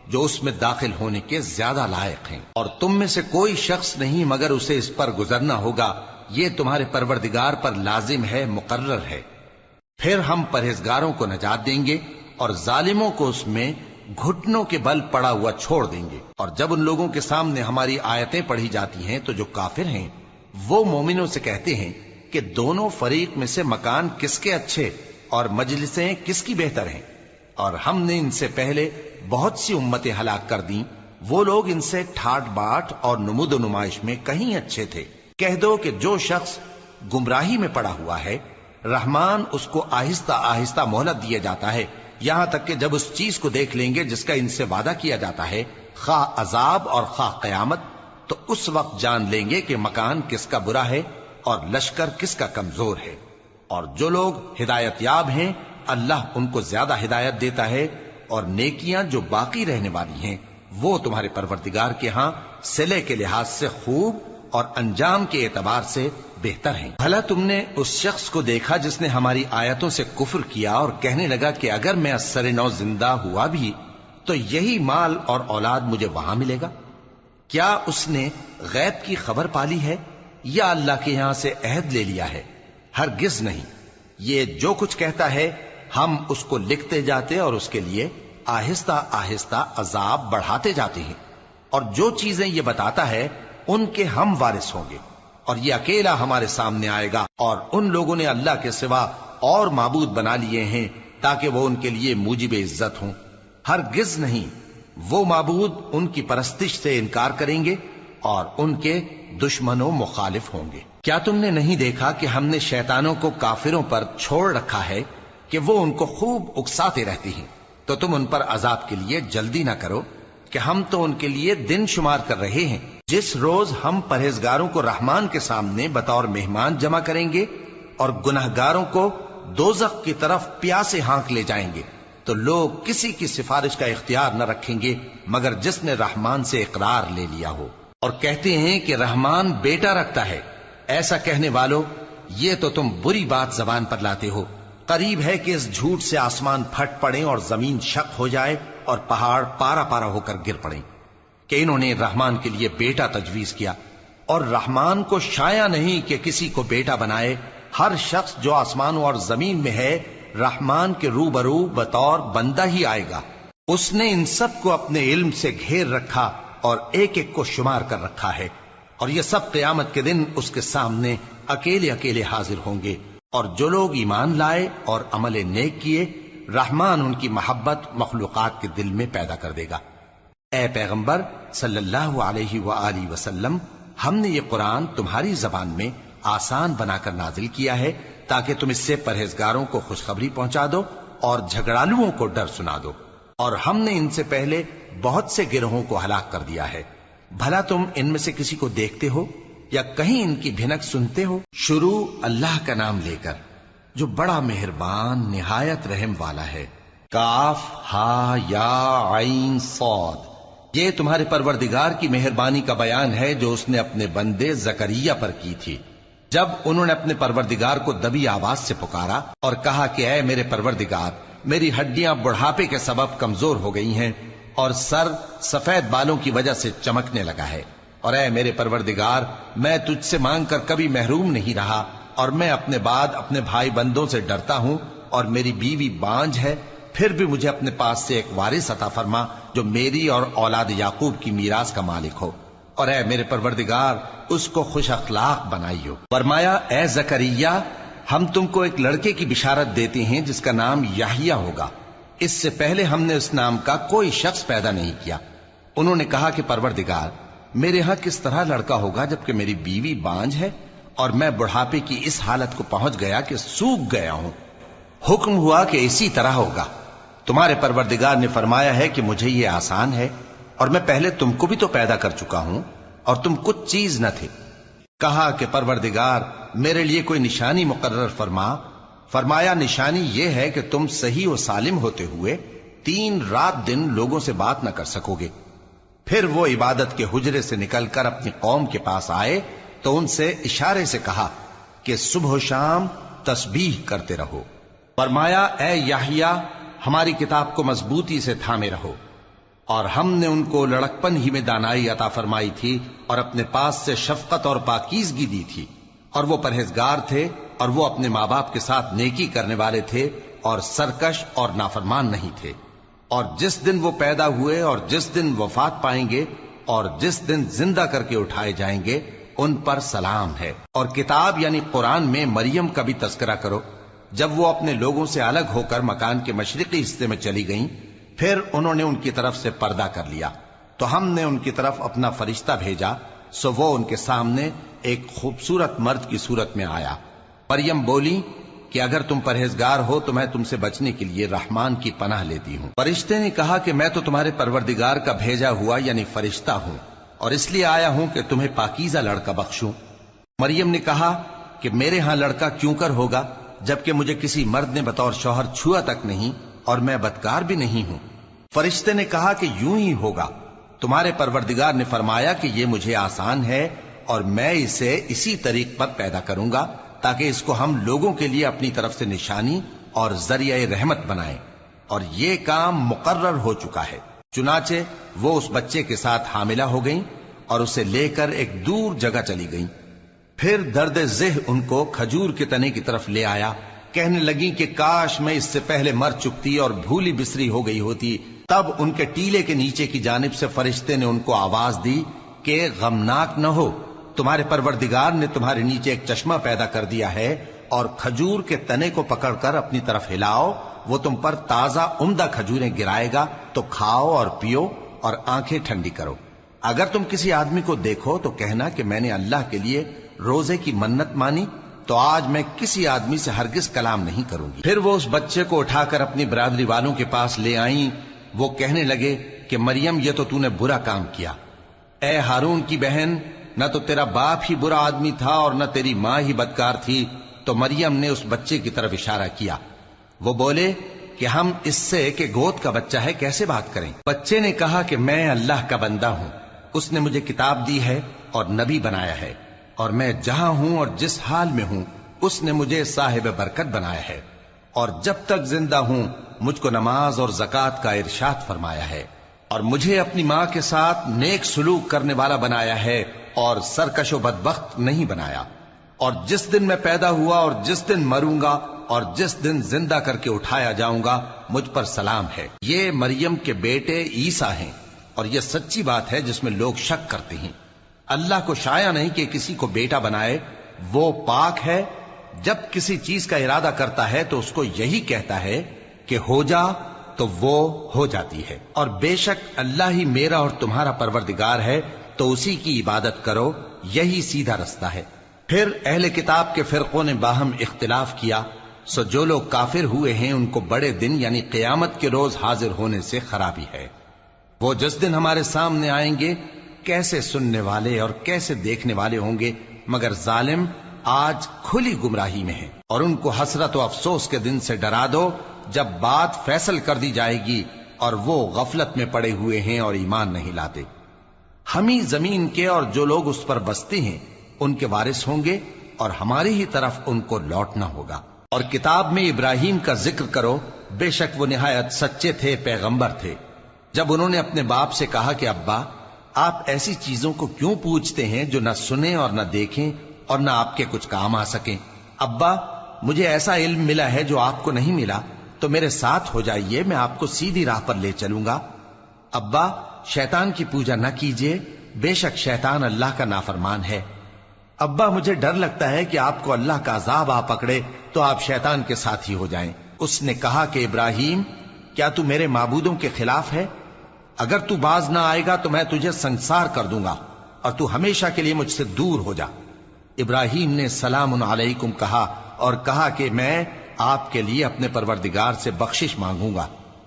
جو اس میں داخل ہونے کے زیادہ لائق ہیں، اور تم میں سے کوئی شخص نہیں مگر اسے اس پر گزرنا ہوگا، یہ تمہارے پروردگار پر لازم ہے، مقرر ہے۔ پھر ہم پرہیزگاروں کو نجات دیں گے اور ظالموں کو اس میں گھٹنوں کے بل پڑا ہوا چھوڑ دیں گے۔ اور جب ان لوگوں کے سامنے ہماری آیتیں پڑھی جاتی ہیں تو جو کافر ہیں وہ مومنوں سے کہتے ہیں کہ دونوں فریق میں سے مکان کس کے اچھے اور مجلسیں کس کی بہتر ہیں، اور ہم نے ان سے پہلے بہت سی امتیں ہلاک کر دیں، وہ لوگ ان سے ٹھاٹ باٹ اور نمود و نمائش میں کہیں اچھے تھے۔ کہہ دو کہ جو شخص گمراہی میں پڑا ہوا ہے، رحمان اس کو آہستہ آہستہ مہلت دیا جاتا ہے، یہاں تک کہ جب اس چیز کو دیکھ لیں گے جس کا ان سے وعدہ کیا جاتا ہے، خواہ عذاب اور خواہ قیامت، تو اس وقت جان لیں گے کہ مکان کس کا برا ہے اور لشکر کس کا کمزور ہے۔ اور جو لوگ ہدایت یاب ہیں اللہ ان کو زیادہ ہدایت دیتا ہے، اور نیکیاں جو باقی رہنے والی ہیں وہ تمہارے پروردگار کے ہاں صلے کے لحاظ سے خوب اور انجام کے اعتبار سے بہتر ہیں۔ بھلا تم نے اس شخص کو دیکھا جس نے ہماری آیتوں سے کفر کیا اور کہنے لگا کہ اگر میں اثر نو زندہ ہوا بھی تو یہی مال اور اولاد مجھے وہاں ملے گا؟ کیا اس نے غیب کی خبر پالی ہے یا اللہ کے یہاں سے عہد لے لیا ہے؟ ہرگز نہیں، یہ جو کچھ کہتا ہے ہم اس کو لکھتے جاتے اور اس کے لیے آہستہ آہستہ عذاب بڑھاتے جاتے ہیں، اور جو چیزیں یہ بتاتا ہے ان کے ہم وارث ہوں گے، اور یہ اکیلا ہمارے سامنے آئے گا۔ اور ان لوگوں نے اللہ کے سوا اور معبود بنا لیے ہیں تاکہ وہ ان کے لیے موجب عزت ہوں، ہرگز نہیں، وہ معبود ان کی پرستش سے انکار کریں گے اور ان کے دشمنوں مخالف ہوں گے۔ کیا تم نے نہیں دیکھا کہ ہم نے شیطانوں کو کافروں پر چھوڑ رکھا ہے کہ وہ ان کو خوب اکساتے رہتی ہیں، تو تم ان پر عذاب کے لیے جلدی نہ کرو، کہ ہم تو ان کے لیے دن شمار کر رہے ہیں. جس روز ہم پرہیزگاروں کو رحمان کے سامنے بطور مہمان جمع کریں گے اور گنہگاروں کو دوزخ کی طرف پیاسے ہانک لے جائیں گے، تو لوگ کسی کی سفارش کا اختیار نہ رکھیں گے مگر جس نے رحمان سے اقرار لے لیا ہو. اور کہتے ہیں کہ رحمان بیٹا رکھتا ہے. ایسا کہنے والوں، یہ تو تم بری بات زبان پر لاتے ہو. قریب ہے کہ اس جھوٹ سے آسمان پھٹ پڑے اور زمین شق ہو جائے اور پہاڑ پارا پارا ہو کر گر پڑیں کہ انہوں نے رحمان کے لیے بیٹا تجویز کیا. اور رحمان کو شایع نہیں کہ کسی کو بیٹا بنائے. ہر شخص جو آسمانوں اور زمین میں ہے رحمان کے روبرو بطور بندہ ہی آئے گا. اس نے ان سب کو اپنے علم سے گھیر رکھا اور ایک ایک کو شمار کر رکھا ہے. اور یہ سب قیامت کے دن اس کے سامنے اکیلے اکیلے حاضر ہوں گے. اور جو لوگ ایمان لائے اور عمل نیک کیے، رحمان ان کی محبت مخلوقات کے دل میں پیدا کر دے گا. اے پیغمبر صلی اللہ علیہ وآلہ وسلم، ہم نے یہ قرآن تمہاری زبان میں آسان بنا کر نازل کیا ہے تاکہ تم اس سے پرہیزگاروں کو خوشخبری پہنچا دو اور جھگڑالوؤں کو ڈر سنا دو. اور ہم نے ان سے پہلے بہت سے گروہوں کو ہلاک کر دیا ہے. بھلا تم ان میں سے کسی کو دیکھتے ہو یا کہیں ان کی بھنک سنتے ہو؟ شروع اللہ کا نام لے کر جو بڑا مہربان نہایت رحم والا ہے. کاف ہا یا عین صاد. یہ تمہارے پروردگار کی مہربانی کا بیان ہے جو اس نے اپنے بندے زکریا پر کی تھی جب انہوں نے اپنے پروردگار کو دبی آواز سے پکارا اور کہا کہ اے میرے پروردگار، میری ہڈیاں بڑھاپے کے سبب کمزور ہو گئی ہیں اور سر سفید بالوں کی وجہ سے چمکنے لگا ہے. اور اے میرے پروردگار، میں تجھ سے مانگ کر کبھی محروم نہیں رہا اور میں اپنے بعد اپنے بھائی بندوں سے ڈرتا ہوں اور میری بیوی بانجھ ہے. پھر بھی مجھے اپنے پاس سے ایک وارث عطا فرما جو میری اور اولاد یعقوب کی میراث کا مالک ہو. اور اے میرے پروردگار، اس کو خوش اخلاق بنائیو. فرمایا اے زکریا، ہم تم کو ایک لڑکے کی بشارت دیتے ہیں جس کا نام یحییٰ ہوگا. اس سے پہلے ہم نے اس نام کا کوئی شخص پیدا نہیں کیا. انہوں نے کہا کہ پروردگار، میرے ہاں کس طرح لڑکا ہوگا جبکہ میری بیوی بانجھ ہے اور میں بڑھاپے کی اس حالت کو پہنچ گیا کہ سوکھ گیا ہوں. حکم ہوا کہ اسی طرح ہوگا. تمہارے پروردگار نے فرمایا ہے کہ مجھے یہ آسان ہے اور میں پہلے تم کو بھی تو پیدا کر چکا ہوں اور تم کچھ چیز نہ تھے. کہا کہ پروردگار، میرے لیے کوئی نشانی مقرر فرما. فرمایا نشانی یہ ہے کہ تم صحیح و سالم ہوتے ہوئے 3 رات دن لوگوں سے بات نہ کر سکو گے. پھر وہ عبادت کے حجرے سے نکل کر اپنی قوم کے پاس آئے تو ان سے اشارے سے کہا کہ صبح و شام تسبیح کرتے رہو. فرمایا اے یحییٰ، ہماری کتاب کو مضبوطی سے تھامے رہو. اور ہم نے ان کو لڑکپن ہی میں دانائی عطا فرمائی تھی اور اپنے پاس سے شفقت اور پاکیزگی دی تھی. اور وہ پرہیزگار تھے اور وہ اپنے ماں باپ کے ساتھ نیکی کرنے والے تھے اور سرکش اور نافرمان نہیں تھے. اور جس دن وہ پیدا ہوئے اور جس دن وفات پائیں گے اور جس دن زندہ کر کے اٹھائے جائیں گے ان پر سلام ہے. اور کتاب یعنی قرآن میں مریم کا بھی تذکرہ کرو. جب وہ اپنے لوگوں سے الگ ہو کر مکان کے مشرقی حصے میں چلی گئیں، پھر انہوں نے ان کی طرف سے پردہ کر لیا تو ہم نے ان کی طرف اپنا فرشتہ بھیجا، سو وہ ان کے سامنے ایک خوبصورت مرد کی صورت میں آیا. مریم بولی کہ اگر تم پرہیزگار ہو تو میں تم سے بچنے کے لیے رحمان کی پناہ لیتی ہوں. فرشتے نے کہا کہ میں تو تمہارے پروردگار کا بھیجا ہوا یعنی فرشتہ ہوں اور اس لیے آیا ہوں کہ تمہیں پاکیزہ لڑکا بخشوں. مریم نے کہا کہ میرے ہاں لڑکا کیوں کر ہوگا جبکہ مجھے کسی مرد نے بطور شوہر چھوا تک نہیں اور میں بدکار بھی نہیں ہوں. فرشتے نے کہا کہ یوں ہی ہوگا. تمہارے پروردگار نے فرمایا کہ یہ مجھے آسان ہے اور میں اسے اسی طریق پر پیدا کروں گا تاکہ اس کو ہم لوگوں کے لیے اپنی طرف سے نشانی اور ذریعہ رحمت بنائیں. اور یہ کام مقرر ہو چکا ہے. چنانچہ وہ اس بچے کے ساتھ حاملہ ہو گئیں اور اسے لے کر ایک دور جگہ چلی گئیں. پھر درد ذہ ان کو کھجور کے تنے کی طرف لے آیا. کہنے لگیں کہ کاش میں اس سے پہلے مر چکتی اور بھولی بسری ہو گئی ہوتی. تب ان کے ٹیلے کے نیچے کی جانب سے فرشتے نے ان کو آواز دی کہ غمناک نہ ہو، تمہارے پروردگار نے تمہارے نیچے ایک چشمہ پیدا کر دیا ہے اور کھجور کے تنے کو پکڑ کر اپنی طرف ہلاؤ، وہ تم پر تازہ عمدہ کھجوریں گرائے گا تو کھاؤ اور پیو اور آنکھیں ٹھنڈی کرو. اگر تم کسی آدمی کو دیکھو تو کہنا کہ میں نے اللہ کے لیے روزے کی منت مانی تو آج میں کسی آدمی سے ہرگز کلام نہیں کروں گی. پھر وہ اس بچے کو اٹھا کر اپنی برادری والوں کے پاس لے آئیں وہ کہنے لگے کہ مریم یہ تو تو نے برا کام کیا. اے ہارون کی بہن، نہ تو تیرا باپ ہی برا آدمی تھا اور نہ تیری ماں ہی بدکار تھی. تو مریم نے اس بچے کی طرف اشارہ کیا. وہ بولے کہ ہم اس سے کہ گود کا بچہ ہے کیسے بات کریں؟ بچے نے کہا کہ میں اللہ کا بندہ ہوں، اس نے مجھے کتاب دی ہے اور نبی بنایا ہے، اور میں جہاں ہوں اور جس حال میں ہوں اس نے مجھے صاحب برکت بنایا ہے، اور جب تک زندہ ہوں مجھ کو نماز اور زکوٰۃ کا ارشاد فرمایا ہے، اور مجھے اپنی ماں کے ساتھ نیک سلوک کرنے والا بنایا ہے اور سرکش و بدبخت نہیں بنایا. اور جس دن میں پیدا ہوا اور جس دن مروں گا اور جس دن زندہ کر کے اٹھایا جاؤں گا مجھ پر سلام ہے. یہ مریم کے بیٹے عیسیٰ ہیں، اور یہ سچی بات ہے جس میں لوگ شک کرتے ہیں. اللہ کو شایع نہیں کہ کسی کو بیٹا بنائے، وہ پاک ہے. جب کسی چیز کا ارادہ کرتا ہے تو اس کو یہی کہتا ہے کہ ہو جا، تو وہ ہو جاتی ہے. اور بے شک اللہ ہی میرا اور تمہارا پروردگار ہے، تو اسی کی عبادت کرو، یہی سیدھا رستہ ہے. پھر اہل کتاب کے فرقوں نے باہم اختلاف کیا، سو جو لوگ کافر ہوئے ہیں ان کو بڑے دن یعنی قیامت کے روز حاضر ہونے سے خرابی ہے. وہ جس دن ہمارے سامنے آئیں گے کیسے سننے والے اور کیسے دیکھنے والے ہوں گے، مگر ظالم آج کھلی گمراہی میں ہے. اور ان کو حسرت و افسوس کے دن سے ڈرا دو جب بات فیصل کر دی جائے گی اور وہ غفلت میں پڑے ہوئے ہیں اور ایمان نہیں لاتے. ہم ہی زمین کے اور جو لوگ اس پر بستے ہیں ان کے وارث ہوں گے، اور ہماری ہی طرف ان کو لوٹنا ہوگا. اور کتاب میں ابراہیم کا ذکر کرو، بے شک وہ نہایت سچے تھے، پیغمبر تھے. جب انہوں نے اپنے باپ سے کہا کہ ابا، آپ ایسی چیزوں کو کیوں پوچھتے ہیں جو نہ سنیں اور نہ دیکھیں اور نہ آپ کے کچھ کام آ سکیں؟ ابا، مجھے ایسا علم ملا ہے جو آپ کو نہیں ملا، تو میرے ساتھ ہو جائیے، میں آپ کو سیدھی راہ پر لے چلوں گا. ابا، شیطان کی پوجا نہ کیجیے، بے شک شیطان اللہ کا نافرمان ہے. ابا، مجھے ڈر لگتا ہے کہ آپ کو اللہ کا عذاب آ پکڑے تو آپ شیطان کے ساتھی ہو جائیں. اس نے کہا کہ ابراہیم، کیا تو میرے معبودوں کے خلاف ہے؟ اگر تو باز نہ آئے گا تو میں تجھے سنسار کر دوں گا اور تو ہمیشہ کے لیے مجھ سے دور ہو جا. ابراہیم نے سلام علیکم کہا اور کہا کہ میں آپ کے لیے اپنے پروردگار سے بخشش مانگوں گا،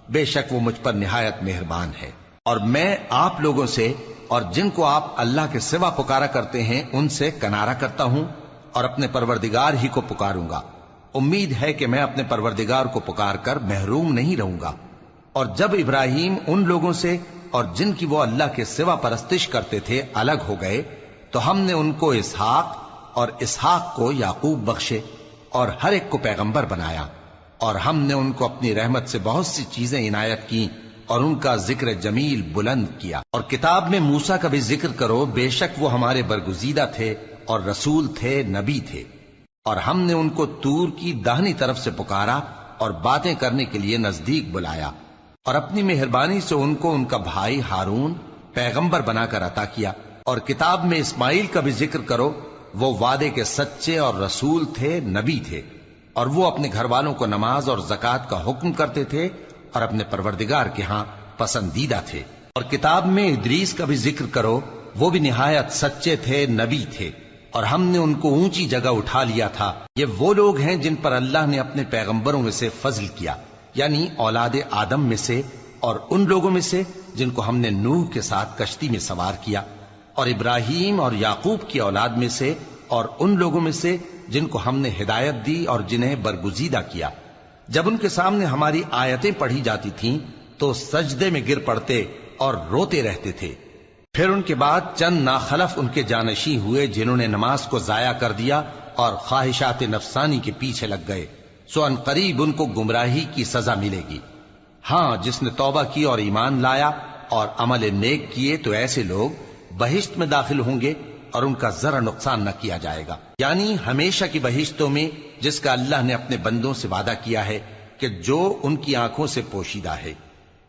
بے شک وہ مجھ پر نہایت مہربان ہے. اور میں آپ لوگوں سے اور جن کو آپ اللہ کے سوا پکارا کرتے ہیں ان سے کنارہ کرتا ہوں اور اپنے پروردگار ہی کو پکاروں گا. امید ہے کہ میں اپنے پروردگار کو پکار کر محروم نہیں رہوں گا. اور جب ابراہیم ان لوگوں سے اور جن کی وہ اللہ کے سوا پرستش کرتے تھے الگ ہو گئے تو ہم نے ان کو اسحاق اور اسحاق کو یعقوب بخشے اور ہر ایک کو پیغمبر بنایا. اور ہم نے ان کو اپنی رحمت سے بہت سی چیزیں عنایت کی اور ان کا ذکر جمیل بلند کیا. اور کتاب میں موسیٰ کا بھی ذکر کرو، بے شک وہ ہمارے برگزیدہ تھے اور رسول تھے، نبی تھے. اور ہم نے ان کو طور کی داہنی طرف سے پکارا اور باتیں کرنے کے لیے نزدیک بلایا، اور اپنی مہربانی سے ان کو ان کا بھائی ہارون پیغمبر بنا کر عطا کیا. اور کتاب میں اسماعیل کا بھی ذکر کرو، وہ وعدے کے سچے اور رسول تھے، نبی تھے، اور وہ اپنے گھر والوں کو نماز اور زکوٰۃ کا حکم کرتے تھے اور اپنے پروردگار کے ہاں پسندیدہ تھے. اور کتاب میں ادریس کا بھی ذکر کرو، وہ بھی نہایت سچے تھے، نبی تھے، اور ہم نے ان کو اونچی جگہ اٹھا لیا تھا. یہ وہ لوگ ہیں جن پر اللہ نے اپنے پیغمبروں میں سے فضل کیا، یعنی اولاد آدم میں سے، اور ان لوگوں میں سے جن کو ہم نے نوح کے ساتھ کشتی میں سوار کیا، اور ابراہیم اور یعقوب کی اولاد میں سے، اور ان لوگوں میں سے جن کو ہم نے ہدایت دی اور جنہیں برگزیدہ کیا. جب ان کے سامنے ہماری آیتیں پڑھی جاتی تھیں تو سجدے میں گر پڑتے اور روتے رہتے تھے. پھر ان کے بعد چند ناخلف ان کے جانشین ہوئے جنہوں نے نماز کو ضائع کر دیا اور خواہشات نفسانی کے پیچھے لگ گئے، سو ان قریب ان کو گمراہی کی سزا ملے گی. ہاں، جس نے توبہ کی اور ایمان لایا اور عمل نیک کیے تو ایسے لوگ بہشت میں داخل ہوں گے اور ان کا ذرا نقصان نہ کیا جائے گا، یعنی ہمیشہ کی بہشتوں میں جس کا اللہ نے اپنے بندوں سے وعدہ کیا ہے کہ جو ان کی آنکھوں سے پوشیدہ ہے.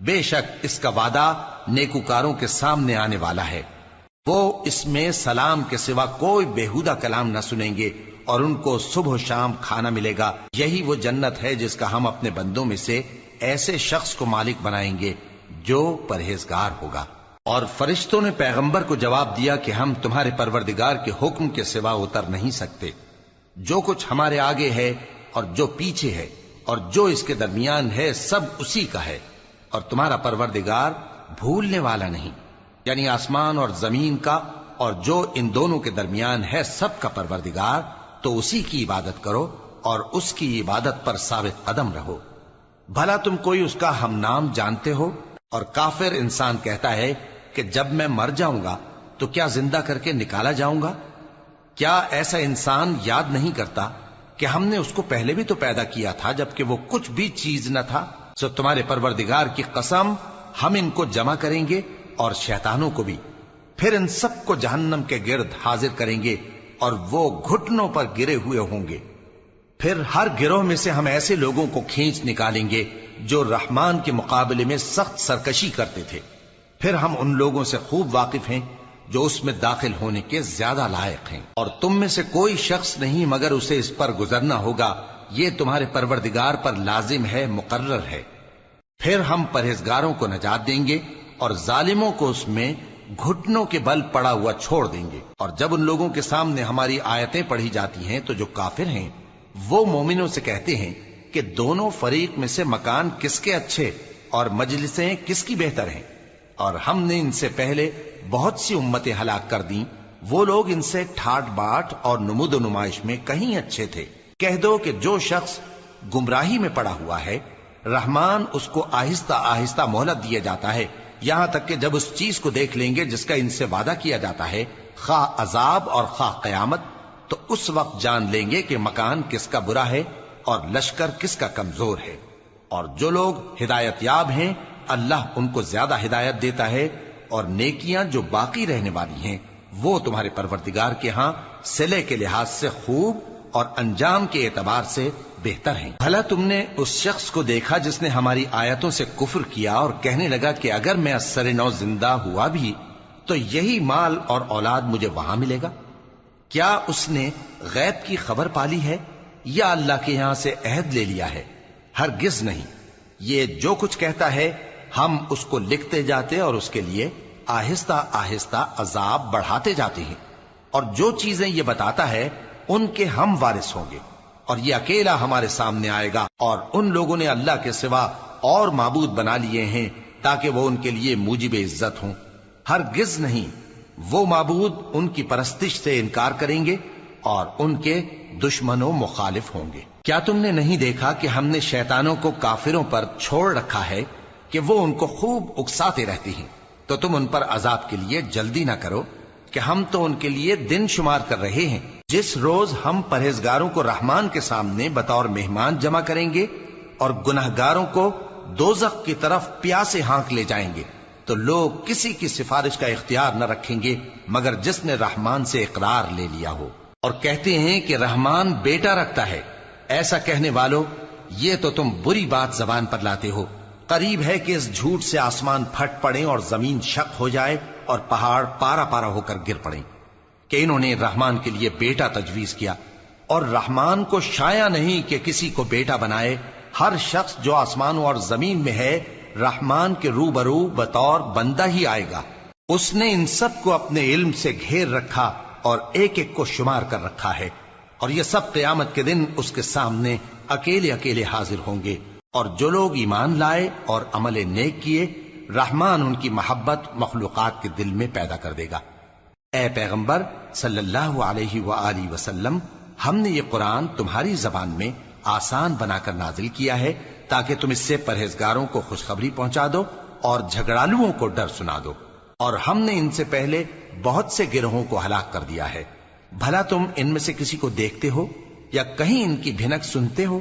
بے شک اس کا وعدہ نیکوکاروں کے سامنے آنے والا ہے. وہ اس میں سلام کے سوا کوئی بیہودہ کلام نہ سنیں گے اور ان کو صبح و شام کھانا ملے گا. یہی وہ جنت ہے جس کا ہم اپنے بندوں میں سے ایسے شخص کو مالک بنائیں گے جو پرہیزگار ہوگا. اور فرشتوں نے پیغمبر کو جواب دیا کہ ہم تمہارے پروردگار کے حکم کے سوا اتر نہیں سکتے. جو کچھ ہمارے آگے ہے اور جو پیچھے ہے اور جو اس کے درمیان ہے سب اسی کا ہے. اور تمہارا پروردگار بھولنے والا نہیں، یعنی آسمان اور زمین کا اور جو ان دونوں کے درمیان ہے سب کا پروردگار، تو اسی کی عبادت کرو اور اس کی عبادت پر ثابت قدم رہو۔ بھلا تم کوئی اس کا ہم نام جانتے ہو؟ اور کافر انسان کہتا ہے کہ جب میں مر جاؤں گا تو کیا زندہ کر کے نکالا جاؤں گا؟ کیا ایسا انسان یاد نہیں کرتا کہ ہم نے اس کو پہلے بھی تو پیدا کیا تھا جبکہ وہ کچھ بھی چیز نہ تھا؟ سو تمہارے پروردگار کی قسم، ہم ان کو جمع کریں گے اور شیطانوں کو بھی، پھر ان سب کو جہنم کے گرد حاضر کریں گے اور وہ گھٹنوں پر گرے ہوئے ہوں گے۔ پھر ہر گروہ میں سے ہم ایسے لوگوں کو کھینچ نکالیں گے جو رحمان کے مقابلے میں سخت سرکشی کرتے تھے، پھر ہم ان لوگوں سے خوب واقف ہیں جو اس میں داخل ہونے کے زیادہ لائق ہیں، اور تم میں سے کوئی شخص نہیں مگر اسے اس پر گزرنا ہوگا، یہ تمہارے پروردگار پر لازم ہے، مقرر ہے۔ پھر ہم پرہیزگاروں کو نجات دیں گے اور ظالموں کو اس میں گھٹنوں کے بل پڑا ہوا چھوڑ دیں گے۔ اور جب ان لوگوں کے سامنے ہماری آیتیں پڑھی جاتی ہیں تو جو کافر ہیں وہ مومنوں سے کہتے ہیں کہ دونوں فریق میں سے مکان کس کے اچھے اور مجلسیں کس کی بہتر ہیں، اور ہم نے ان سے پہلے بہت سی امتیں ہلاک کر دیں، وہ لوگ ان سے ٹھاٹ باٹ اور نمود و نمائش میں کہیں اچھے تھے۔ کہہ دو کہ جو شخص گمراہی میں پڑا ہوا ہے، رحمان اس کو آہستہ آہستہ مہلت دیا جاتا ہے، یہاں تک کہ جب اس چیز کو دیکھ لیں گے جس کا ان سے وعدہ کیا جاتا ہے، خواہ عذاب اور خواہ قیامت، تو اس وقت جان لیں گے کہ مکان کس کا برا ہے اور لشکر کس کا کمزور ہے۔ اور جو لوگ ہدایت یاب ہیں اللہ ان کو زیادہ ہدایت دیتا ہے، اور نیکیاں جو باقی رہنے والی ہیں وہ تمہارے پروردگار کے ہاں صلے کے لحاظ سے خوب اور انجام کے اعتبار سے بہتر ہیں۔ بھلا تم نے اس شخص کو دیکھا جس نے ہماری آیتوں سے کفر کیا اور کہنے لگا کہ اگر میں اثر نو زندہ ہوا بھی تو یہی مال اور اولاد مجھے وہاں ملے گا؟ کیا اس نے غیب کی خبر پالی ہے یا اللہ کے یہاں سے عہد لے لیا ہے؟ ہرگز نہیں، یہ جو کچھ کہتا ہے ہم اس کو لکھتے جاتے اور اس کے لیے آہستہ آہستہ عذاب بڑھاتے جاتے ہیں، اور جو چیزیں یہ بتاتا ہے ان کے ہم وارث ہوں گے، اور یہ اکیلا ہمارے سامنے آئے گا۔ اور ان لوگوں نے اللہ کے سوا اور معبود بنا لیے ہیں تاکہ وہ ان کے لیے موجب عزت ہوں، ہرگز نہیں، وہ معبود ان کی پرستش سے انکار کریں گے اور ان کے دشمن و مخالف ہوں گے۔ کیا تم نے نہیں دیکھا کہ ہم نے شیطانوں کو کافروں پر چھوڑ رکھا ہے کہ وہ ان کو خوب اکساتے رہتے ہیں؟ تو تم ان پر عذاب کے لیے جلدی نہ کرو کہ ہم تو ان کے لیے دن شمار کر رہے ہیں، جس روز ہم پرہیزگاروں کو رحمان کے سامنے بطور مہمان جمع کریں گے اور گناہگاروں کو دوزخ کی طرف پیاسے ہانک لے جائیں گے، تو لوگ کسی کی سفارش کا اختیار نہ رکھیں گے مگر جس نے رحمان سے اقرار لے لیا ہو، اور کہتے ہیں کہ رحمان بیٹا رکھتا ہے۔ ایسا کہنے والوں، یہ تو تم بری بات زبان پر لاتے ہو، قریب ہے کہ اس جھوٹ سے آسمان پھٹ پڑیں اور زمین شق ہو جائے اور پہاڑ پارا پارا ہو کر گر پڑیں کہ انہوں نے رحمان کے لیے بیٹا تجویز کیا، اور رحمان کو شایع نہیں کہ کسی کو بیٹا بنائے۔ ہر شخص جو آسمانوں اور زمین میں ہے رحمان کے روبرو بطور بندہ ہی آئے گا۔ اس نے ان سب کو اپنے علم سے گھیر رکھا اور ایک ایک کو شمار کر رکھا ہے، اور یہ سب قیامت کے دن اس کے سامنے اکیلے اکیلے حاضر ہوں گے۔ اور جو لوگ ایمان لائے اور عمل نیک کیے، رحمان ان کی محبت مخلوقات کے دل میں پیدا کر دے گا۔ اے پیغمبر صلی اللہ علیہ وآلہ وسلم، ہم نے یہ قرآن تمہاری زبان میں آسان بنا کر نازل کیا ہے تاکہ تم اس سے پرہیزگاروں کو خوشخبری پہنچا دو اور جھگڑالوؤں کو ڈر سنا دو، اور ہم نے ان سے پہلے بہت سے گروہوں کو ہلاک کر دیا ہے۔ بھلا تم ان میں سے کسی کو دیکھتے ہو یا کہیں ان کی بھنک سنتے ہو؟